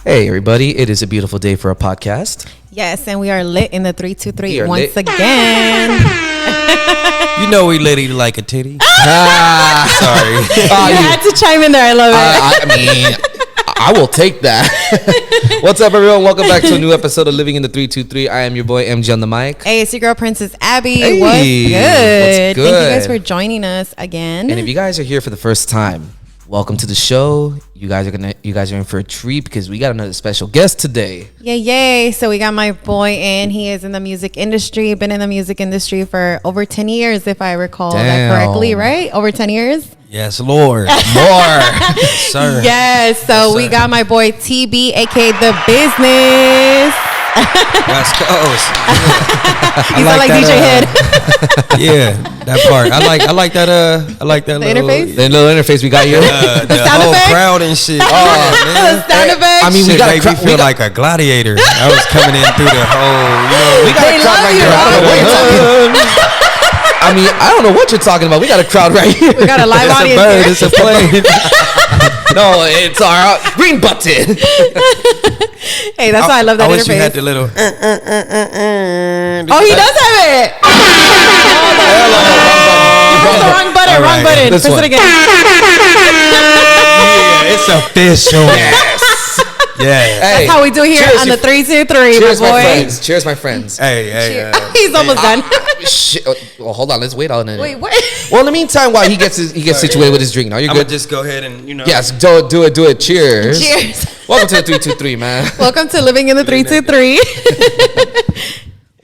Hey everybody, it is a beautiful day for a podcast. Yes, and we are lit in the 323 once lit. again. You know we lit like a titty. Sorry. You had to chime in there. I love it. I mean, I will take that. What's up, everyone? Welcome back to a new episode of Living in the 323. I am your boy MG on the mic. Hey, it's your girl Princess Abby. Hey, What's good? what's good? Thank you guys for joining us again. And if you guys are here for the first time, welcome to the show. You guys are in for a treat because we got another special guest today. Yay. So we got my boy in. He is in the music industry. Been in the music industry for over 10 years, if I recall that correctly, right? Over 10 years? Yes, Lord. More. Yes, sir. Yes. So Yes, we sir. got my boy TB, aka the Bizness. West Coast. You sound like DJ Head. Yeah, that part. I like that. I like that. The little, interface? The little interface we got here. The sound whole effects? crowd and shit. Oh, man. The sound effects. I mean, we Shit got made me feel like a gladiator. I was coming in through the whole. we got a They crowd love right you, here. I don't know what you're Rob. talking. I mean, I don't know what you're talking about. We got a crowd right here. We got a live It's a audience bird. here. It's a plane. No, it's our green button. Hey, that's why I love that I wish interface. you had the little. Oh, he does have it. You pressed the wrong button. All Wrong right. button. This Press one. it again. Yeah, it's official. Yes. Yeah. Hey, That's how we do here cheers, on the you- 323, Cheers, my my boy. friends. Cheers, my friends. Hey. He's almost done. Shit. Well, hold on. Let's wait on it. Wait, what? Well, in the meantime, while he gets situated with his drink, now you're I'm good. gonna just go ahead and Yes, do it. Cheers. Cheers. Welcome to the 323, man. Welcome to Living in the 323.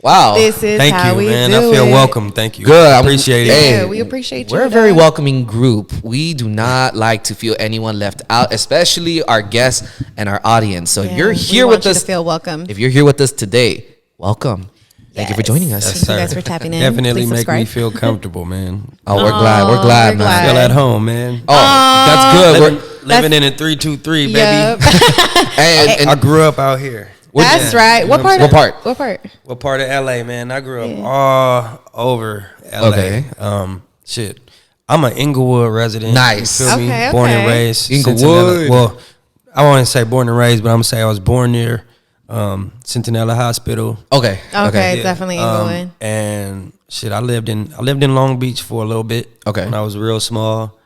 Wow. This is Thank how you, we man. do I feel it. welcome. Thank you. Good. Appreciate it. Hey, Yeah, we appreciate you. We're a very welcoming group. We do not like to feel anyone left out, especially our guests and our audience. So if you're here with us, to feel welcome. if you're here with us today, welcome. Thank you for joining us. Thank you guys for tapping in. Definitely Please make subscribe. me feel comfortable, man. Oh, we're glad. We're glad, we're man. Feel at home, man. Oh, that's good. Living in a 323, baby. Yep. And I grew up out here. That's Yeah. right. You What know what part? I'm saying? What part? What part of LA, man? I grew up all over LA. Okay. Shit. I'm an Inglewood resident. Nice. You feel me? Okay, Born and okay. raised. Inglewood. Centinela. Well, I won't say born and raised, but I'm gonna say I was born near Centinela Hospital. Okay. Okay. Yeah. Definitely Inglewood. And shit, I lived in Long Beach for a little bit. Okay. When I was real small.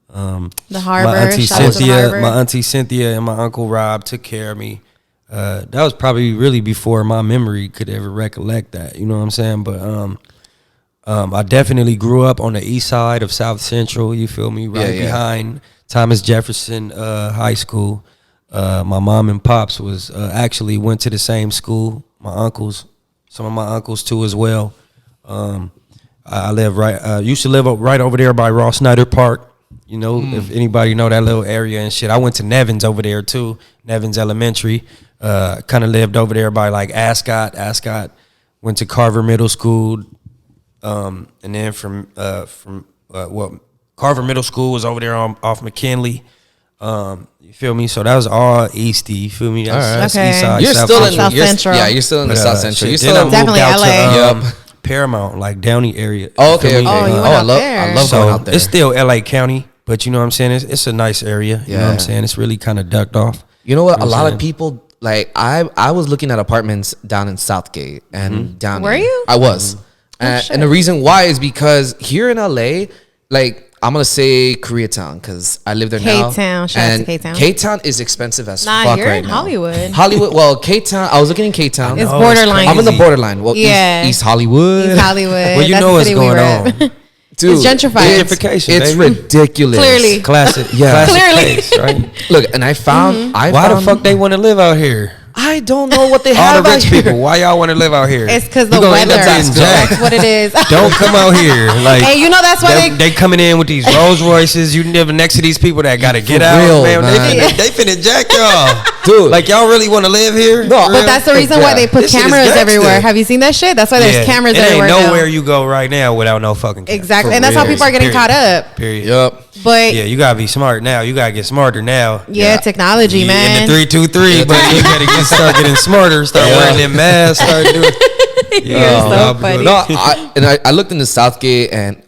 The Harbor. My auntie Shout out to the Cynthia, Harbor. my auntie Cynthia, and my uncle Rob took care of me. That was probably really before my memory could ever recollect that. You know what I'm saying? But I definitely grew up on the east side of South Central. You feel me? Right behind Thomas Jefferson High School. My mom and pops was actually went to the same school. My uncles, some of my uncles too as well. I live used to live right over there by Ross Snyder Park. You know, if anybody know that little area and shit. I went to Nevins over there too, Nevins Elementary. Kind of lived over there by like Ascot. Went to Carver Middle School, and then from Carver Middle School was over there off McKinley. You feel me? So that was all easty. You feel me? That's Okay. east side. You're South still in South you're, Central. Yeah, you're still in the But, South Central. You're shit, still then I in Definitely moved out LA. to Paramount, like Downey area. Oh, You feel okay. me? Oh, you went I out love there. I love So going out there. it's still LA County, but you know what I'm saying? It's a nice area. You know what I'm Yeah. saying? It's really kind of ducked off. You know what? You know A what lot I'm of people like I was looking at apartments down in Southgate and down. Were you? I was, shit. and the reason why is because here in LA, like I'm gonna say Koreatown because I live there now. K-Town. Shout out to And K-Town. K-Town is expensive as Nah, fuck you're right in now. Hollywood. Hollywood. Well, K-Town. I was looking in K-Town. It's Oh, borderline. I'm in the crazy. borderline. Well, Yeah. East Hollywood. East Hollywood. Well, you That's know the what's city we going were at. on. Dude, It's gentrified. Gentrification, It's baby. ridiculous. Clearly. Classic. Yeah. Classic Clearly. place, right? Look, and I found. Why the fuck they want to live out here? I don't know what they All have the out rich here. people. Why y'all want to live out here? It's because the You gonna end weather. up getting jacked. That's what it is. Don't come out here. Like, Hey, you know that's why they coming in with these Rolls Royces. You live next to these people that got to get out. real, man. man. They finna jack y'all. Dude. Like, y'all really want to live here? No, But that's the reason why they put This shit is cameras gangster. everywhere. Have you seen that shit? That's why there's cameras it everywhere ain't nowhere now. you go right now without no fucking camera. Exactly. For And that's how real. people are getting Period. caught up. Period. Yup. But Yeah, you gotta be smart now. You gotta get smarter now. yeah, technology, You man. in the 323, but you gotta start getting smarter. Start wearing them masks. Start doing. You're so funny. No, I looked into Southgate and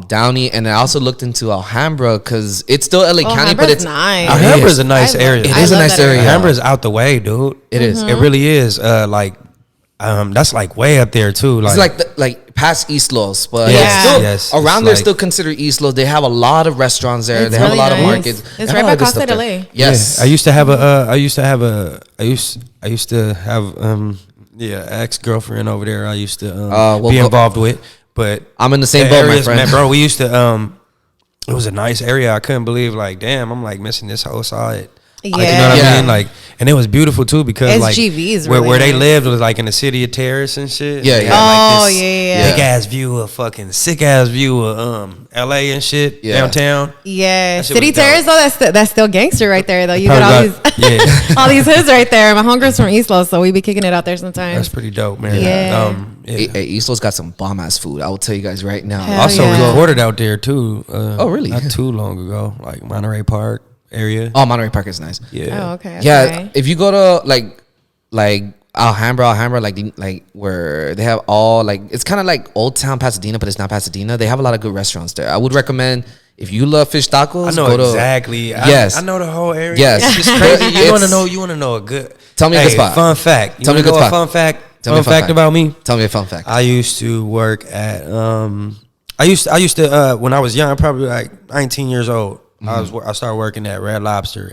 Downey, and I also looked into Alhambra because it's still LA County, but it's nice. Alhambra is a nice area. It is a nice area. Alhambra is out the way, dude. It is. It really is. That's like way up there too. It's like past East Los, but Yeah. it's still around there. Still considered East Los. They have a lot of restaurants there. It's They have really a lot of nice. markets. It's They have right a lot by of good Costa stuff del there. A. Yes, I used to have ex-girlfriend over there. I used to be involved with, but I'm in the same boat, my friend. Man, bro, we used to. It was a nice area. I couldn't believe, like, damn, I'm like missing this whole side. Yeah. Like, you know what I mean? Like, and it was beautiful too because SGV's like where they nice. lived was like in the city of Terrace and shit. Yeah, They yeah. had, Oh, like, this yeah. big ass view of fucking sick ass view of LA and shit downtown. Yeah, That shit City was dope. Terrace though. That's still gangster right there though. You got all Probably these all these hoods right there. My homegirl's from East Los, so we be kicking it out there sometimes. That's pretty dope, man. Yeah. Hey, East Los got some bomb ass food. I will tell you guys right now. Hell Also yeah. recorded out there too. Oh, really? Not too long ago, like Monterey Park area. Oh, Monterey Park is nice. Yeah. Oh, okay. Yeah, Okay. if you go to like Alhambra, like where they have all like it's kind of like Old Town Pasadena, but it's not Pasadena. They have a lot of good restaurants there. I would recommend if you love fish tacos. I know go to, exactly. Yes. I know the whole area. Yes. It's just crazy. You It's- want to know a good. Tell me a good spot. Fun fact. You Tell me a wanna good know spot. Fun fact. Tell me a Fun fun fact about me. Tell me a fun fact. I used to work at I used to when I was young, probably like 19 years old. I started working at Red Lobster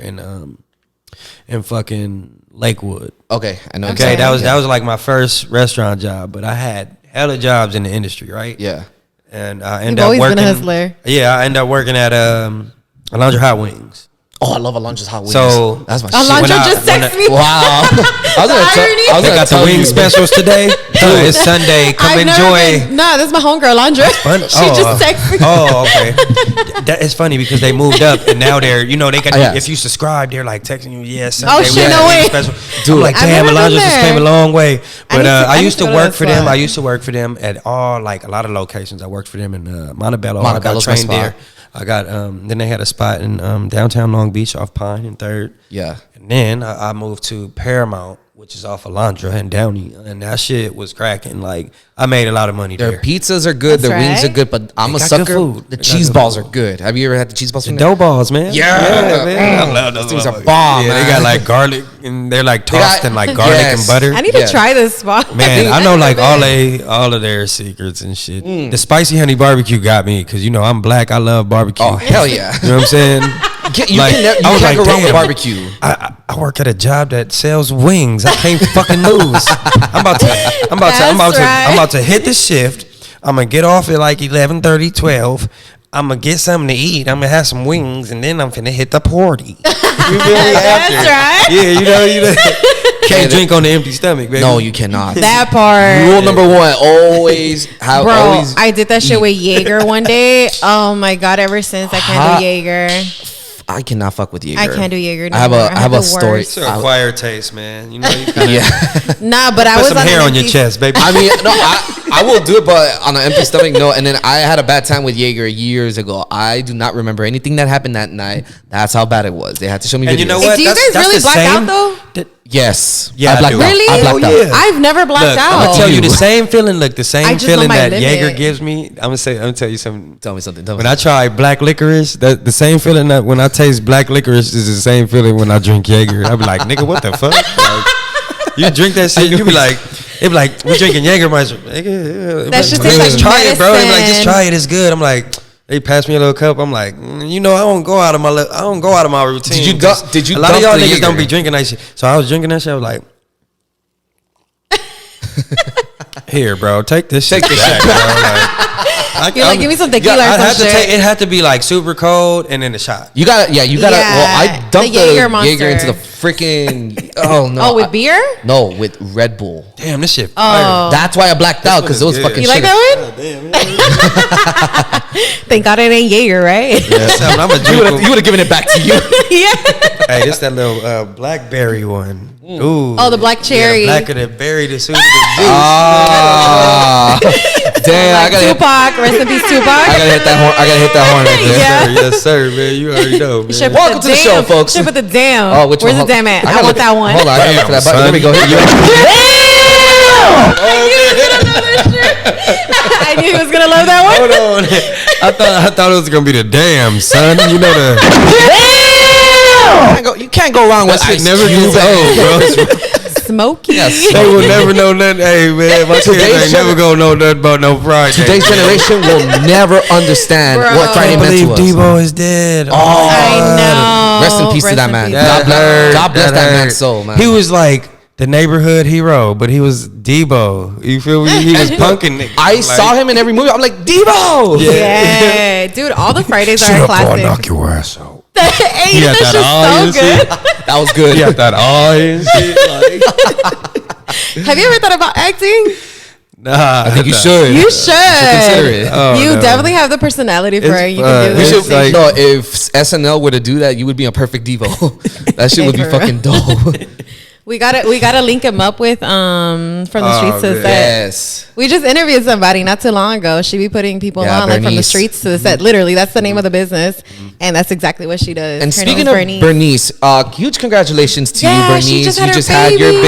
in fucking Lakewood. Okay, I know. Okay, exactly. that was like my first restaurant job, but I had hella jobs in the industry, right? Yeah. And I ended You've up always working. been a hustler. Yeah, I ended up working at Alondra Hot Wings. Oh, I love Alondra's hot wings. So- that's my Alondra shit. just texted me. Wow. I was gonna irony. They got the wing specials today. It's Sunday. Come enjoy. No, this is my homegirl, Alondra. Fun- She just texted me. Oh, okay. That is funny because they moved up and now they're, they got. Yeah. If you subscribe, they're like texting you. Yes. Oh, shit, no way. Dude, like, I've damn, never been Alondra just there. came a long way. But I need used to to go to work that for them. spot. I used to work for them at all, like a lot of locations. I worked for them in Montebello. I got Montebello's my trained there. spot. I got then they had a spot in downtown Long Beach off Pine and 3rd. Yeah. And then I moved to Paramount, which is off Alondra and Downey, and that shit was cracking. Like, I made a lot of money Their there. pizzas are good. That's Their wings right. are good, but I'm They a got good sucker. food. The They got cheese good balls food. are good. Have you ever had the cheese balls The from there? dough balls, man. Yeah. man. I love Those those things are motherfuckers. bomb, Yeah, they man. got like garlic, and they're like tossed in like garlic Yes. and butter. I need Yeah. to try this spot. Man, I know I've like never been. all of their secrets and shit. The spicy honey barbecue got me because I'm black. I love barbecue. Oh, hell yeah. You know what I'm saying? You Like, I was can't like, go wrong with damn. barbecue. I work at a job that sells wings. I can't fucking lose. I'm about to hit the shift. I'm gonna get off at like 11:30, 12. I'm gonna get something to eat. I'm gonna have some wings, and then I'm finna hit the party. You feel me? That's right. Yeah, you know. Can't drink on the empty stomach, baby. No, you cannot. That part. Rule number one: always have Bro, always. I did that shit with Jaeger one day. Oh my god! Ever since I can't do Jaeger. I cannot fuck with Jaeger. I can't do Jaeger. No I have more. I have a the story. worst. It's an acquired taste, man. You know, you kinda Yeah. Nah, but I put was some on hair an on your empty- chest, baby. I mean, no, I will do it, but on an empty stomach, no. And then I had a bad time with Jaeger years ago. I do not remember anything that happened that night. That's how bad it was. They had to show me videos. And you know Hey, what? do you guys really the black same- out though? Yes. Yeah, I blacked do. out. Really? I blacked Oh, out. yeah. I've never blacked Look, out. I'm gonna tell you the You. same feeling. Look, the I same just feeling know my that limit. Jaeger gives me. I'm gonna tell you something. Tell me something. Tell me When I try black licorice, the same feeling that when I taste black licorice is the same feeling when I drink Jaeger. I be like, nigga, what the fuck? Like, you drink that shit, you be like, it be like, we drinking Jägermeister. Nigga, That shit like, tastes just like try it, bro. They be like, just medicine. try it. It's good. I'm like, they pass me a little cup. I'm like, I don't go out of my routine. Did you Just- did you A lot of dump y'all the niggas don't Jaeger? be drinking that shit. So I was drinking that shit. I was like. Here, bro, take this shit back, bro. Like, You're like, give me some tequila or I some had to shit. it had to be like super cold and then a shot. You gotta. Well, I Yeah, dumped the the Jaeger Jaeger, into monster. the freaking. Oh no. Oh, with beer? No, with Red Bull. Damn, this shit. Oh. That's why I blacked out because it was good. fucking. You like sugar. that one? Thank God it ain't Jaeger, right? Fire. I'm a You would have given it back to you. Yeah. Hey, this that little blackberry one. Ooh. Oh, the black cherry. Yeah, the black of the berry, the sweet of the juice. Ah, damn! I gotta hit. Tupac, rest in peace, Tupac. I gotta hit that horn. I gotta hit that horn right there. Yeah. Yes, sir, man. You already know, man. Should put Welcome to the show, folks. Should put the damn. Oh, which Where's one? the damn at? I gotta want look- that one. Hold on, I gotta look for that button. Damn, There we go. son. You- Damn! I knew he was gonna love that one. Hold on. I thought it was gonna be the damn son. You know the. You can't go wrong with I never do bro. Smoky. Yes. They will never know nothing. Hey man, my kids ain't never gonna know nothing about no Friday. Today's generation will never understand Bro. what Friday I meant believe to us. Debo is dead. I know. Rest in peace to that man. peace. God bless that man's soul, man. He was like the neighborhood hero, but he was Debo. You feel me? He was punking niggas. I saw him in every movie. I'm like, Debo. Yeah, dude. All the Fridays are a classic. knock your ass out. Hey, He had that's that just eye and so good. That was good. He had that eye and shit. Have you ever thought about acting? Nah, I think you should. You should. Consider it. Oh, You no. definitely have the personality for It's it. You fun. can do We this. should, like- No, if SNL were to do that, you would be a perfect Devo. That shit would be Hey, for fucking dope. we gotta link him up with from the Oh, streets to the man. set. Yes. We just interviewed somebody not too long ago. She be putting people Yeah, on like from the Bernice. streets to the set. Literally, that's the name of the business, and that's exactly what she does. And Her name speaking is of Bernice, huge congratulations to you, Yeah, Bernice. she just You had her just had your baby.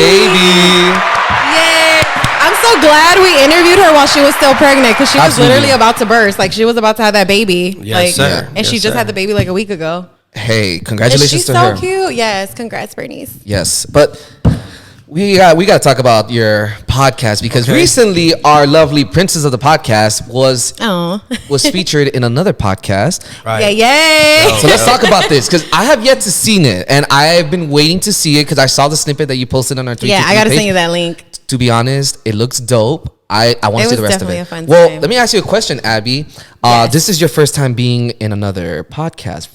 Yay! I'm so glad we interviewed her while she was still pregnant because she was Absolutely. literally about to burst. Like she was about to have that baby. Yes, like, sir. and she Yes, just sir. had the baby like a week ago. Hey, And congratulations she's to so her. cute. Yes, congrats, Bernice. Yes, but we got to talk about your podcast because Okay. recently our lovely princess of the podcast was Oh, featured in another podcast. Right. yay! So let's talk about this because I have yet to seen it and I've been waiting to see it because I saw the snippet that you posted on our 3 Yeah, I gotta send you that link. To be honest, it looks dope. I want It to see the was rest of definitely it. a fun Well, time. let me ask you a question, Abby. Yes. This is your first time being in another podcast,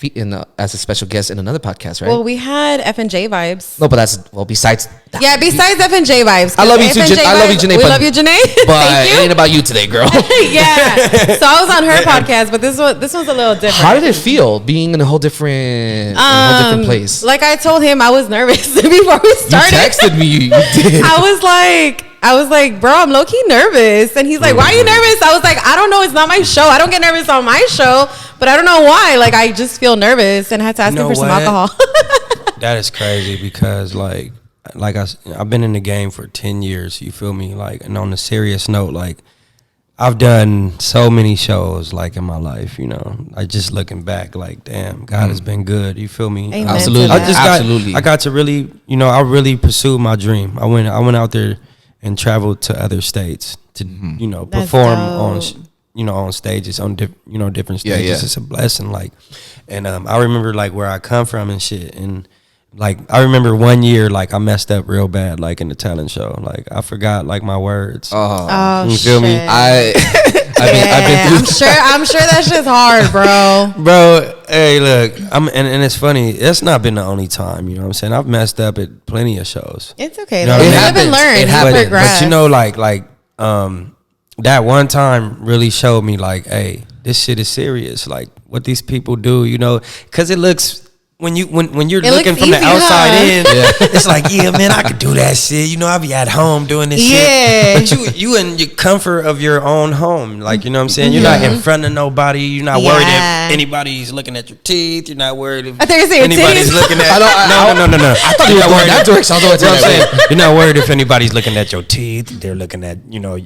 as a special guest in another podcast, right? Well, we had F&J vibes. No, but besides that. Yeah, besides F&J vibes. I love you too, F&J I love you, vibes- Janae, We but- love you, Janae. But Thank it you. ain't about you today, girl. Yeah. So I was on her podcast, but this one's a little different. How did it feel being in a whole different, place? Like I told him, I was nervous before we You started. texted me. You did. I was like, bro, I'm low key nervous. And he's like, why are you nervous? I was like, I don't know. It's not my show. I don't get nervous on my show, but I don't know why. Like, I just feel nervous and I had to ask You know him for some what? alcohol. That is crazy because I've been in the game for 10 years. You feel me? Like, and on a serious note, like I've done so many shows like in my life. You know, I just looking back, like, damn, God has been good. You feel me? Amen Absolutely. to that. Absolutely. I got to really, I really pursued my dream. I went out there and traveled to other states to, That's perform on, dope. on stages, on different Yeah, stages. yeah. It's a blessing. Like, and I remember like where I come from and shit. And like, I remember one year, like I messed up real bad, like in the talent show. Like I forgot like my words. Oh, You feel me? shit. I've been through. I'm sure that shit's hard, bro. Bro, hey, look, and it's funny. It's not been the only time. You know what I'm saying? I've messed up at plenty of shows. It's okay. You know though. what I You mean? live and It learn. You happens. progress. But you know, that one time really showed me like, hey, this shit is serious. Like what these people do, because it looks. When you're It looking looks from the easy, outside huh? in, it's like, yeah, man, I could do that shit. I be at home doing this Yeah. shit. But you in your comfort of your own home. Like, you know what I'm saying? You're not in front of nobody. You're not worried Yeah. if anybody's looking at your teeth. You're not worried if I thought you said your anybody's titties. looking at I don't- No. I thought you were going that direction. I was You know going what I'm that saying? way. You're not worried if anybody's looking at your teeth. They're looking at,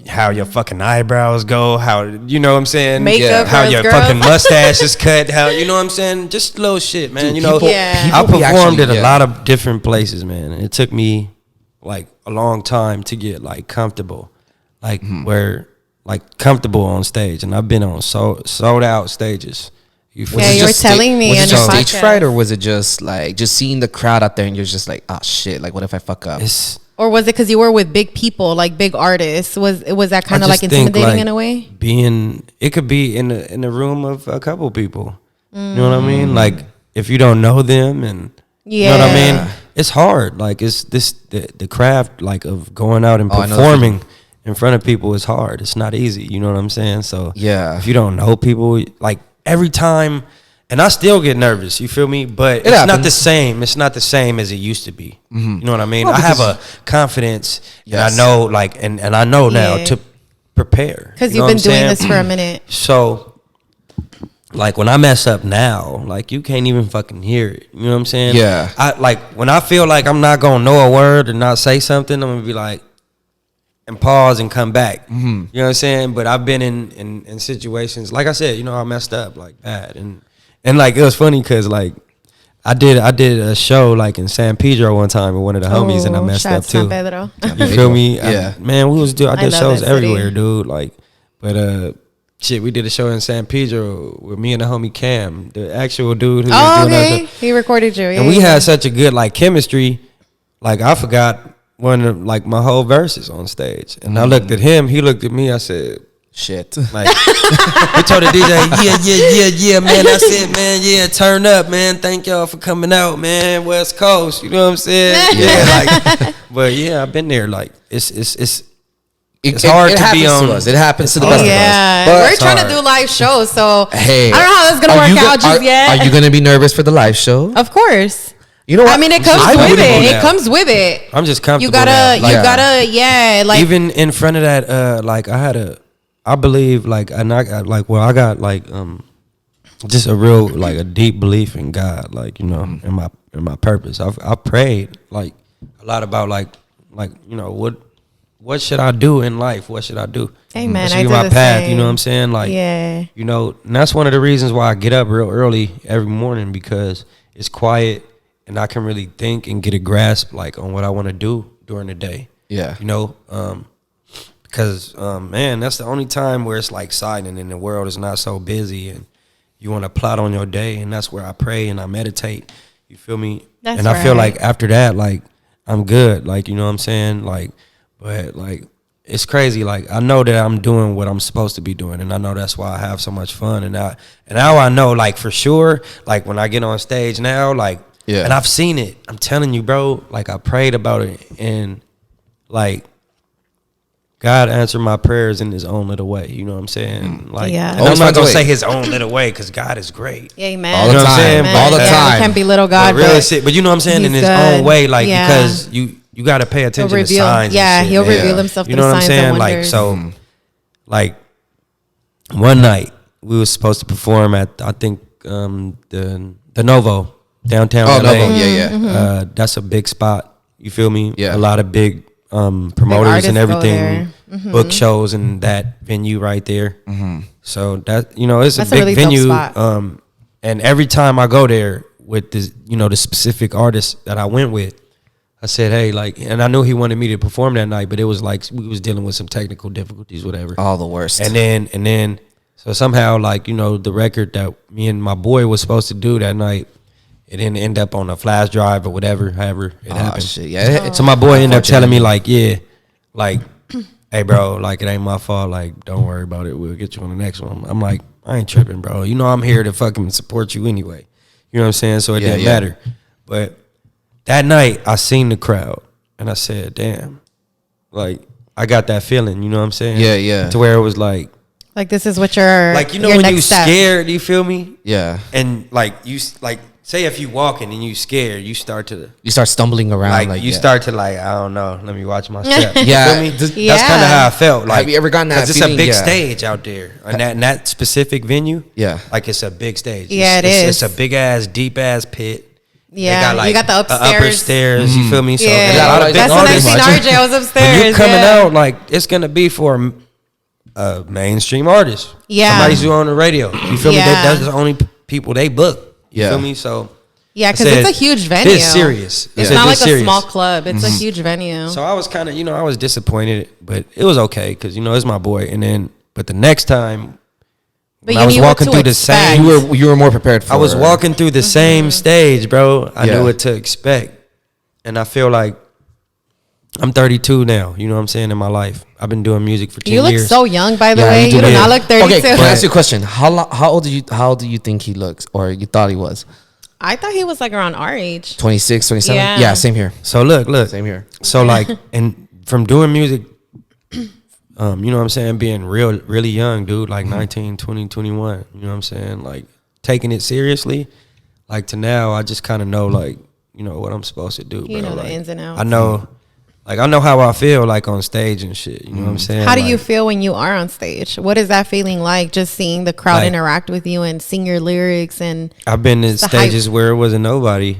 how your fucking eyebrows go, how, you know what I'm saying? Makeup, How girls, your girls. fucking mustache is cut, how, you know what I'm saying? Just little shit, man. Dude, Yeah. I people be performed actually- at a yeah. lot of different places, man. And it took me like a long time to get like comfortable, like where like comfortable on stage. And I've been on sold out stages. You feel Yeah, me? you were just telling me was on it your just stage podcast. fright or was it just like just seeing the crowd out there and you're just like, oh shit, like what if I fuck up? It's, Or was it because you were with big people, like big artists? Was that kind I of like just think, intimidating like, in a way? it could be in a room of a couple people. You know what I Mm. mean? Like if you don't know them and you know what I Yeah. mean? It's hard. Like it's the craft like of going out and Oh, I know the performing in front of people is hard. It's not easy. You know what I'm saying? So Yeah. if you don't know people, like every time, and I still get nervous. You feel me? But it's not happens. the same. It's not the same as it used to be. You know what I mean? Well, I have because- a confidence. Yes. And I know like and I know now Yeah. to prepare Because You know you've been what I'm doing saying? this for a minute. So, like when I mess up now, like you can't even fucking hear it. You know what I'm saying? Yeah. I like when I feel like I'm not gonna know a word or not say something, I'm gonna be like, and pause and come back. You know what I'm saying? But I've been in situations, like I said, you know, I messed up like bad, and like it was funny because like I did a show like in San Pedro one time with one of the homies, and I messed up too. San Pedro. You feel me? Yeah. Man, we was I did love shows that city. everywhere, dude. Like, but shit, we did a show in San Pedro with me and the homie Cam, the actual dude who was doing that show. He recorded you. And we had such a good like chemistry. Like I forgot one of like my whole verses on stage, and I looked at him. He looked at me. I said, Shit. like, we told the DJ, yeah, man. That's it, man. Yeah, turn up, man. Thank y'all for coming out, man. West Coast, you know what I'm saying? Yeah, like, but yeah, I've been there. Like, it's hard to be on. To us. It happens to the hard. best Yeah, of us. we're But trying to do live shows, so hey, I don't know how that's gonna work out just yet. Are you gonna be nervous for the live show? Of course. You know what? I mean, it comes I with wouldn't it. go It now. comes with it. I'm just comfortable. You gotta, now. Like, like even in front of that, like I believe, like, and I got like, well, I got like, just a real like a deep belief in God, like, you know, in my purpose. I prayed like a lot about like you know what should I do in life? What should I do? Amen. What should I be do my the path? same. You know what I'm saying? Like, Yeah. you know, and that's one of the reasons why I get up real early every morning, because it's quiet and I can really think and get a grasp like on what I want to do during the day. Yeah. You know, because man, that's the only time where it's like silent and the world is not so busy, and you want to plot on your day, and that's where I pray and I meditate. You feel me? That's and I feel right. like after that, like I'm good. Like, you know what I'm saying? Like, but like it's crazy. Like I know that I'm doing what I'm supposed to be doing, and I know that's why I have so much fun. And now I know, like, for sure, like when I get on stage now, like, yeah. And I've seen it. I'm telling you, bro. Like I prayed about it, and like God answered my prayers in His own little way. You know what I'm saying? Like, Yeah. and Always I'm not finds a gonna way. say His own little way, because God is great. Amen. All the You know what I'm time. saying? All the Yeah, time. we can't belittle God, But real but shit. But you know what I'm saying? In He's His good. own way, like, Yeah. because you got to pay attention to reveal- signs. yeah, and shit, He'll man. reveal Himself You through know what I'm signs and saying? Like, wonders. so, like, one night we was supposed to perform at, I think, the Novo downtown Oh, LA. Novo. Yeah, yeah. That's a big spot. You feel me? Yeah. A lot of big promoters artists and go everything, there. book shows and that venue right there. So that, you know, it's That's a a big really dope venue. spot. And every time I go there with this, you know, the specific artist that I went with, I said, hey, like, and I knew he wanted me to perform that night, but it was like we was dealing with some technical difficulties, whatever. All the worst. And then, so somehow, like, you know, the record that me and my boy was supposed to do that night, it didn't end up on a flash drive or whatever, however it happened. Shit. Yeah. So my boy ended up telling me, like, yeah, like, hey, bro, like, it ain't my fault. Like, don't worry about it. We'll get you on the next one. I'm like, I ain't tripping, bro. You know I'm here to fucking support you anyway. You know what I'm saying? So it didn't matter. But that night, I seen the crowd, and I said, damn, like, I got that feeling, you know what I'm saying? Yeah, yeah. To where it was like this is what your like, you know, your when next you step. scared, you feel me? Yeah. And like you, like, say if you walking and you scared, you start to You start stumbling around. like you yeah. start to like, I don't know, let me watch my step. You Yeah. feel me? Yeah. That's kind of how I felt. Like, Have you ever gotten that 'cause it's feeling? a big Yeah. stage out there, and that specific venue. Yeah. like it's a big stage. Yeah, It's is. a big ass, deep ass pit. Yeah, they you got the a upstairs. upper stairs. You feel me? So Yeah, and a lot of big that's when I artists. seen RJ. I was upstairs. When you're coming yeah. out, like, it's gonna be for a mainstream artist. Yeah. Somebody's who on the radio. You feel me? Yeah. That's the only people they book. You Yeah. feel me? So Yeah, I because said, it's a huge venue. It's serious. It's I not said, like "This a serious." small club. It's a huge venue. So I was kind of, you know, I was disappointed, but it was okay because, you know, it's my boy. And then, but the next time, but when I was knew what walking to through the expect. same, You were more prepared for. I was walking through the same stage, bro. I Yeah. knew what to expect. And I feel like I'm 32 now, you know what I'm saying, in my life. I've been doing music for 10 You look years. so young, by the Yeah, way. you do You do look- not look 32. Okay, can I ask you a question? How old do you think he looks, or you thought he was? I thought he was like around our age. 26, 27? Yeah. Yeah, same here. So look. Same here. So like, and from doing music, you know what I'm saying, being really young, dude, like 19, 20, 21, you know what I'm saying? Like taking it seriously, like to now, I just kind of know, like, you know, what I'm supposed to do, You bro. know the Like, ins and outs. I know how I feel, like, on stage and shit, you know what I'm saying? How do you Like, feel when you are on stage? What is that feeling like? Just seeing the crowd Like- interact with you and sing your lyrics and I've been in the stages where it wasn't nobody.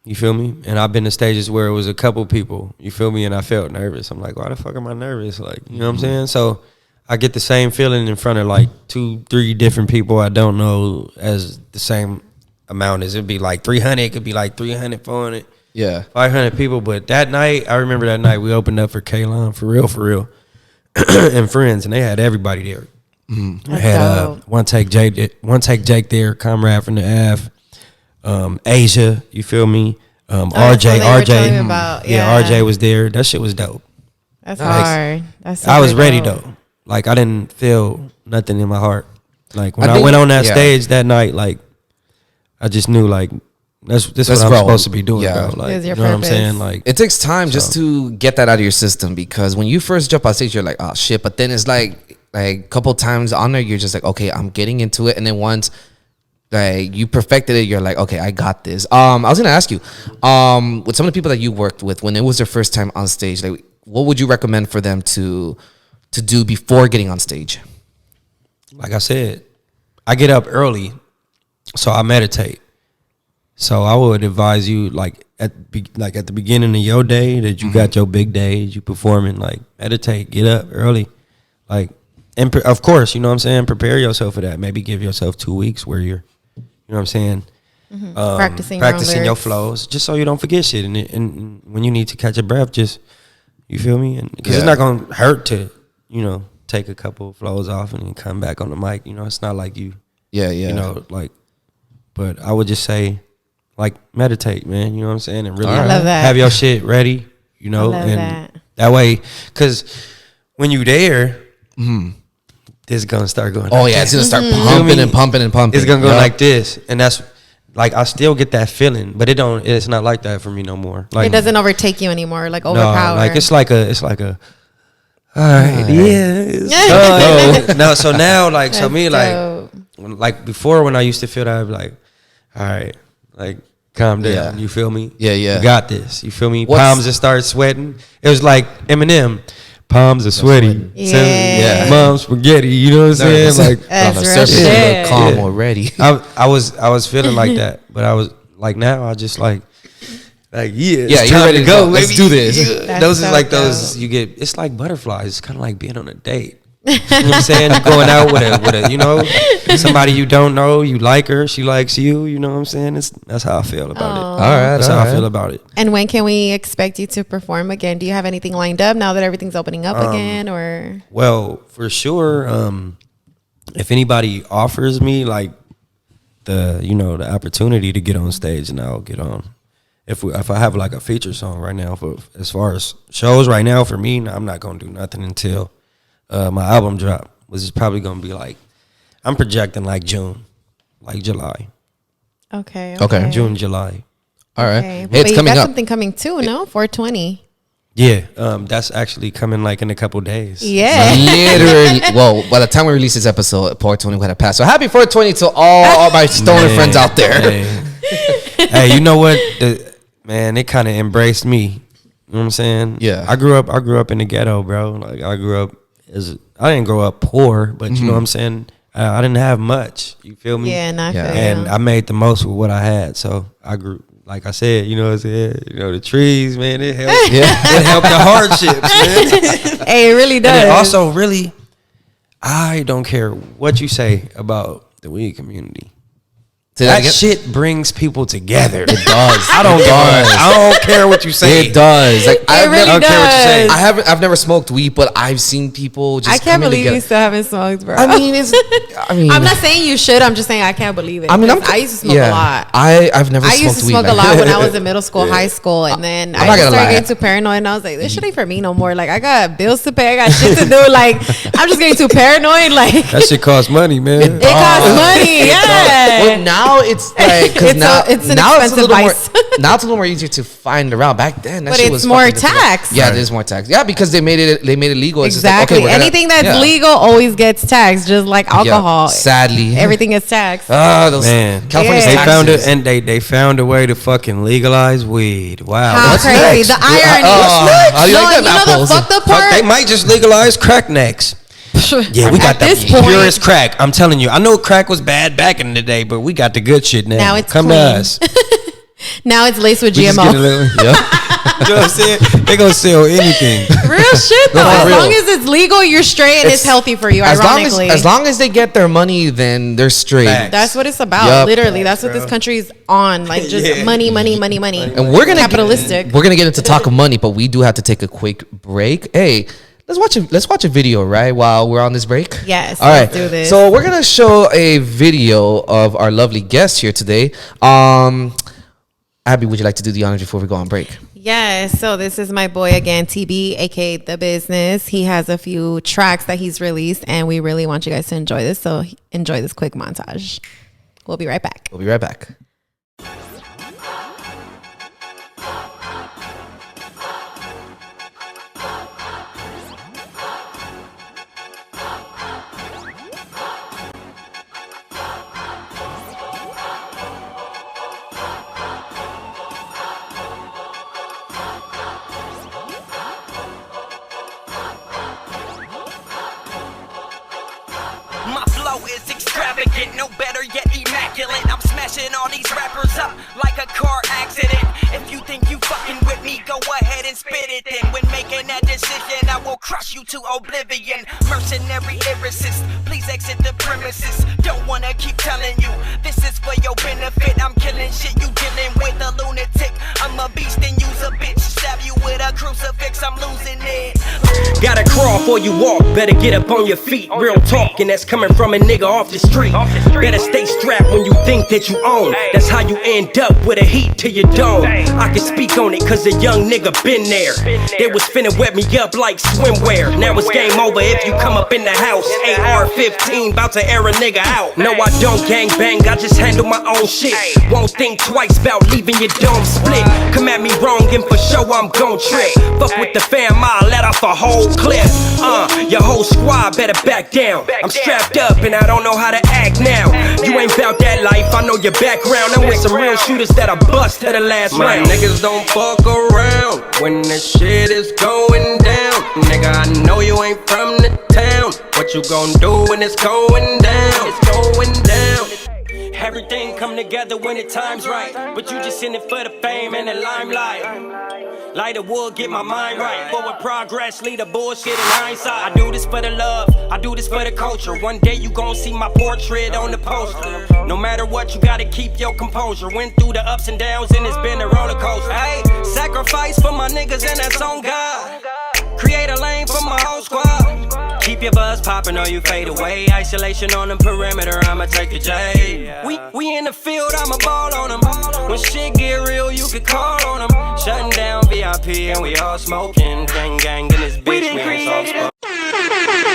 You feel me? And I've been to stages where it was a couple people. You feel me? And I felt nervous. I'm like, why the fuck am I nervous? Like, you know what I'm saying? So I get the same feeling in front of like 2-3 different people I don't know as the same amount as it'd be like 300. It could be like 300, 400, 500 people. But that night, I remember that night we opened up for Kaylon, for real, and friends, and they had everybody there. I had one take Jake there, comrade from the Ave, Asia, you feel me? RJ, RJ was there. That shit was dope. That's hard. I was ready though. Like I didn't feel nothing in my heart. Like when I went on that stage that night, like I just knew like this what I'm supposed to be doing, bro. Like you know what I'm saying? Like it takes time just to get that out of your system, because when you first jump on stage, you're like, oh shit. But then it's like a couple times on there, you're just like, okay, I'm getting into it. And then once like you perfected it, you're like, okay, I got this. I was gonna ask you, with some of the people that you worked with when it was their first time on stage, like what would you recommend for them to do before getting on stage? Like I said, I get up early, so I meditate. So I would advise you, like at the beginning of your day, that you got your big days, you performing, like meditate, get up early, like, and of course, you know what I'm saying, prepare yourself for that. Maybe give yourself 2 weeks where you're, you know what I'm saying, practicing your flows, just so you don't forget shit. And when you need to catch a breath, just, you feel me? And because it's not gonna hurt to, you know, take a couple of flows off and then come back on the mic. You know, it's not like you, you know, like. But I would just say, like, meditate, man. You know what I'm saying? And really have your shit ready. You know, and that way, because when you there, it's gonna start going. Oh yeah, it's gonna start pumping and pumping and pumping. It's gonna go like this, and that's like I still get that feeling, but it's not like that for me no more. Like it doesn't overtake you anymore, like overpower. No, like it's like a. All right, no. So now, like, so me, like before when I used to feel that, I'd be like, all right, like calm down. You feel me? Yeah. You got this. You feel me? Palms just start sweating. It was like Eminem. Palms are sweaty. Mom's spaghetti. You know what I'm saying? Like that's real calm already. I was feeling like that, but I was like now I just like you're ready to go. Let's do this. Those is like those you get. It's like butterflies. It's kind of like being on a date. You know what I'm saying? You're going out with a you know, somebody you don't know. You like her, she likes you. You know what I'm saying? That's how I feel about it. All right, that's how I feel about it. And when can we expect you to perform again? Do you have anything lined up now that everything's opening up again? Or well, for sure. If anybody offers me like the opportunity to get on stage, and I'll get on. If I have like a feature song right now, for as far as shows right now, for me, I'm not gonna do nothing until my album drop, which is probably gonna be like, I'm projecting like June, like July. Okay. June, July. All right. Okay. Hey, it's coming up. Something coming too, no? 420. Yeah, that's actually coming like in a couple days. Yeah. Literally. Well, by the time we release this episode, 420 would have passed. So happy 420 to all my stoner friends out there. Hey, you know what? Man, it kind of embraced me. You know what I'm saying? Yeah. I grew up in the ghetto, bro. Like I didn't grow up poor, but you know what I'm saying? I didn't have much. You feel me? Yeah, and I made the most with what I had. So I grew, like I said, you know what I'm saying? You know, the trees, man, it helped. It helped the hardships, man. Hey, it really does. And it also really, I don't care what you say about the weed community. That shit brings people together. It does. I don't care what you say. It does. Like I really don't care what you say. does. I've never smoked weed, but I've seen people just. I can't believe you still haven't smoked, bro. I mean, I'm not saying you should. I'm just saying I can't believe it. I mean, I used to smoke a lot. I've never. I used to smoke a lot when I was in middle school, high school, and then I started getting too paranoid, and I was like, this shit ain't for me no more. Like I got bills to pay, I got shit to do. Like I'm just getting too paranoid. Like that shit costs money, man. It costs money. Yeah. Well, now it's like. It's an expensive vice. Now it's a little more easier to find around. Back then, that but shit it's was more tax. Yeah, it is more tax. Yeah, because they made it legal. It's exactly. Just like, okay, anything that's legal always gets taxed, just like alcohol. Sadly, everything gets taxed. Those man, California's they taxes. found it, and they found a way to fucking legalize weed. Wow, how what's crazy! next? The irony. How do you like know apples? the fucked up part. They might just legalize crack next. Yeah, we got the purest crack. I'm telling you. I know crack was bad back in the day, but we got the good shit now. Now it's Come clean. to us. Now it's laced with We just get a GMO. little- You know what I'm saying? They gonna sell anything. Real shit though. No, for As real. long as it's legal, you're straight and it's healthy for you. Ironically, as long as they get their money, then they're straight. Facts. that's what it's about. Yup. Literally, that's what this country's on. Like just Yeah. money. And we're gonna capitalistic. we're gonna get into talk of money, but we do have to take a quick break. Hey, let's watch a video right while we're on this break. Yes, All right. let's do this. So we're gonna show a video of our lovely guest here today. Abby, would you like to do the honors before we go on break? Yes, so this is my boy again, TB, aka The Bizness. He has a few tracks that he's released, and we really want you guys to enjoy this. So enjoy this quick montage. We'll be right back. We'll be right back. My flow is extravagant, no better yet immaculate. I'm smashing all these rappers up like a car accident. If you think you fucking with me, go ahead and spit it then. When making that decision, I will crush you to oblivion. Mercenary lyricist, please exit the premises. Don't wanna keep telling you, this is for your benefit. I'm killing shit, you dealing with a lunatic. I'm a beast and use a bitch. Stab you with a crucifix, I'm losing it. Gotta crawl before you walk, better get up on your feet. Real talk, and that's coming from a nigga off the street. Better stay strapped when you think that you own. That's how you end up with a heat to your dome. I can speak on it cause a young nigga been there. They was finna wet me up like swimwear. Now it's game over if you come up in the house. AR-15, bout to air a nigga out. No, I don't gang bang, I just handle my own shit. Won't think twice about leaving your dome split. Come at me wrong and for sure I'm gon' trip. Fuck with the fam, I'll let off a whole clip. Your whole squad better back down. I'm strapped up and I don't know how to act now. You ain't bout that life, I know your background. I'm with some real shooters that I bust to the last My round. niggas don't fuck around when the shit is going down. Nigga, I know you ain't from the town. What you gon' do when it's going down? It's going down. Everything come together when the time's right, but you just in it for the fame and the limelight. Light a wood, get my mind right. Forward progress, lead the bullshit in hindsight. I do this for the love, I do this for the culture. One day you gon' see my portrait on the poster. No matter what, you gotta keep your composure. Went through the ups and downs and it's been a roller coaster. Hey, sacrifice for my niggas and that's on God. Create a lane for my whole squad. Keep your buzz poppin' or you fade away. Isolation on the perimeter, I'ma take a J. We in the field, I'ma ball on them. When shit get real, you can call on them. Shutting down VIP and we all smoking. Gang gang in this bitch, we ain't soft spoken.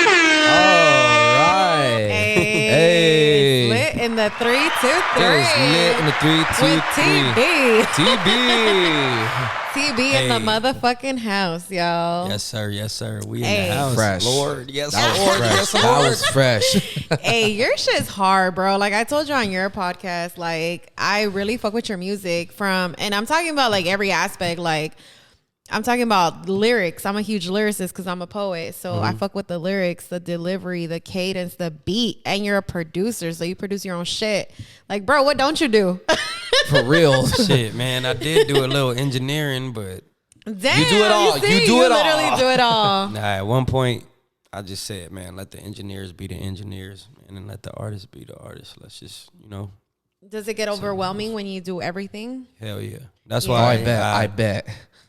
All right. Hey, lit in the 3, 2, 3. It is lit in the 3, 2, With 3. TB. TB. TB in the motherfucking house, y'all. Yes, sir. Yes, sir. We in Hey. the house. Fresh. Lord. Yes, That was Lord. fresh. Yes, That Lord. was fresh. Hey, your shit's hard, bro. Like I told you on your podcast, like I really fuck with your music and I'm talking about like every aspect. Like I'm talking about lyrics. I'm a huge lyricist because I'm a poet. So I fuck with the lyrics, the delivery, the cadence, the beat, and you're a producer. So you produce your own shit. Like, bro, what don't you do? For real. Shit, man. I did do a little engineering, but Damn, You do it all. see? You do it all. literally do it all. nah, at one point, I just said, man, let the engineers be the engineers, man, and let the artists be the artists. Let's just, Does it get overwhelming when you do everything? hell yeah. That's Yeah. Oh, why I bet.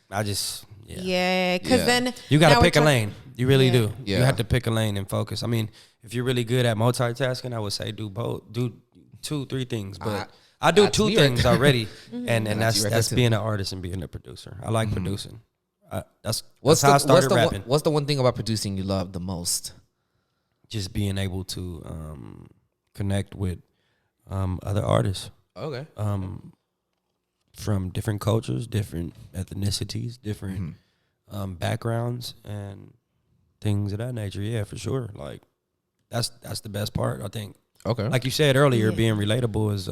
I just, Yeah, because Yeah. then You got now to we're pick a talk- lane. You really Yeah. do. Yeah. You have to pick a lane and focus. I mean, if you're really good at multitasking, I would say do both. Do 2, 3 things. But I do that's 2 me things right already, Mm-hmm. and That's you right that's there, too. being an artist and being a producer. I like producing. That's What's how I the started rapping. what's the one thing about producing you love the most? Just being able to connect with other artists Okay. from different cultures, different ethnicities, different backgrounds, and things of that nature. Yeah, for sure. Like that's the best part, I think. Okay. Like you said earlier, Yeah. being relatable is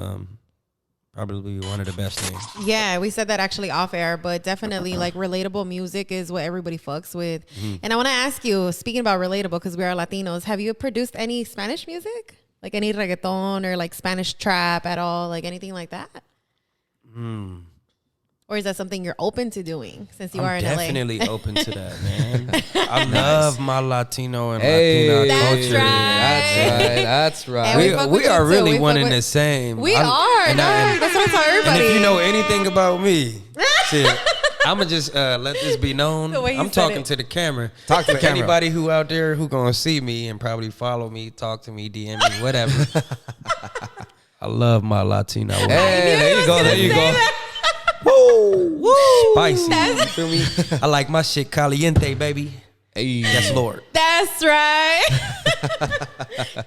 probably one of the best things. Yeah, we said that actually off air, but definitely like relatable music is what everybody fucks with. And I want to ask you, speaking about relatable, because we are Latinos, have you produced any Spanish music? Like any reggaeton or like Spanish trap at all? Like anything like that? Or is that something you're open to doing since you are I'm in LA? definitely open to that, man. I love my Latino and Hey, Latina That's culture. right. That's right. And we fuck with We you are too. really We one fuck and with- the same. We are. and That's what I tell everybody. And if you know anything about me, shit, I'm gonna just let this be known. The way he I'm said talking it. to the camera. Talk to the For camera. Anybody who out there who gonna see me and probably follow me, talk to me, DM me, whatever. I love my Latino. Hey, there you go. There you go. Spicy. You feel me? I like my shit caliente, baby. Hey. Yes, Lord. That's right.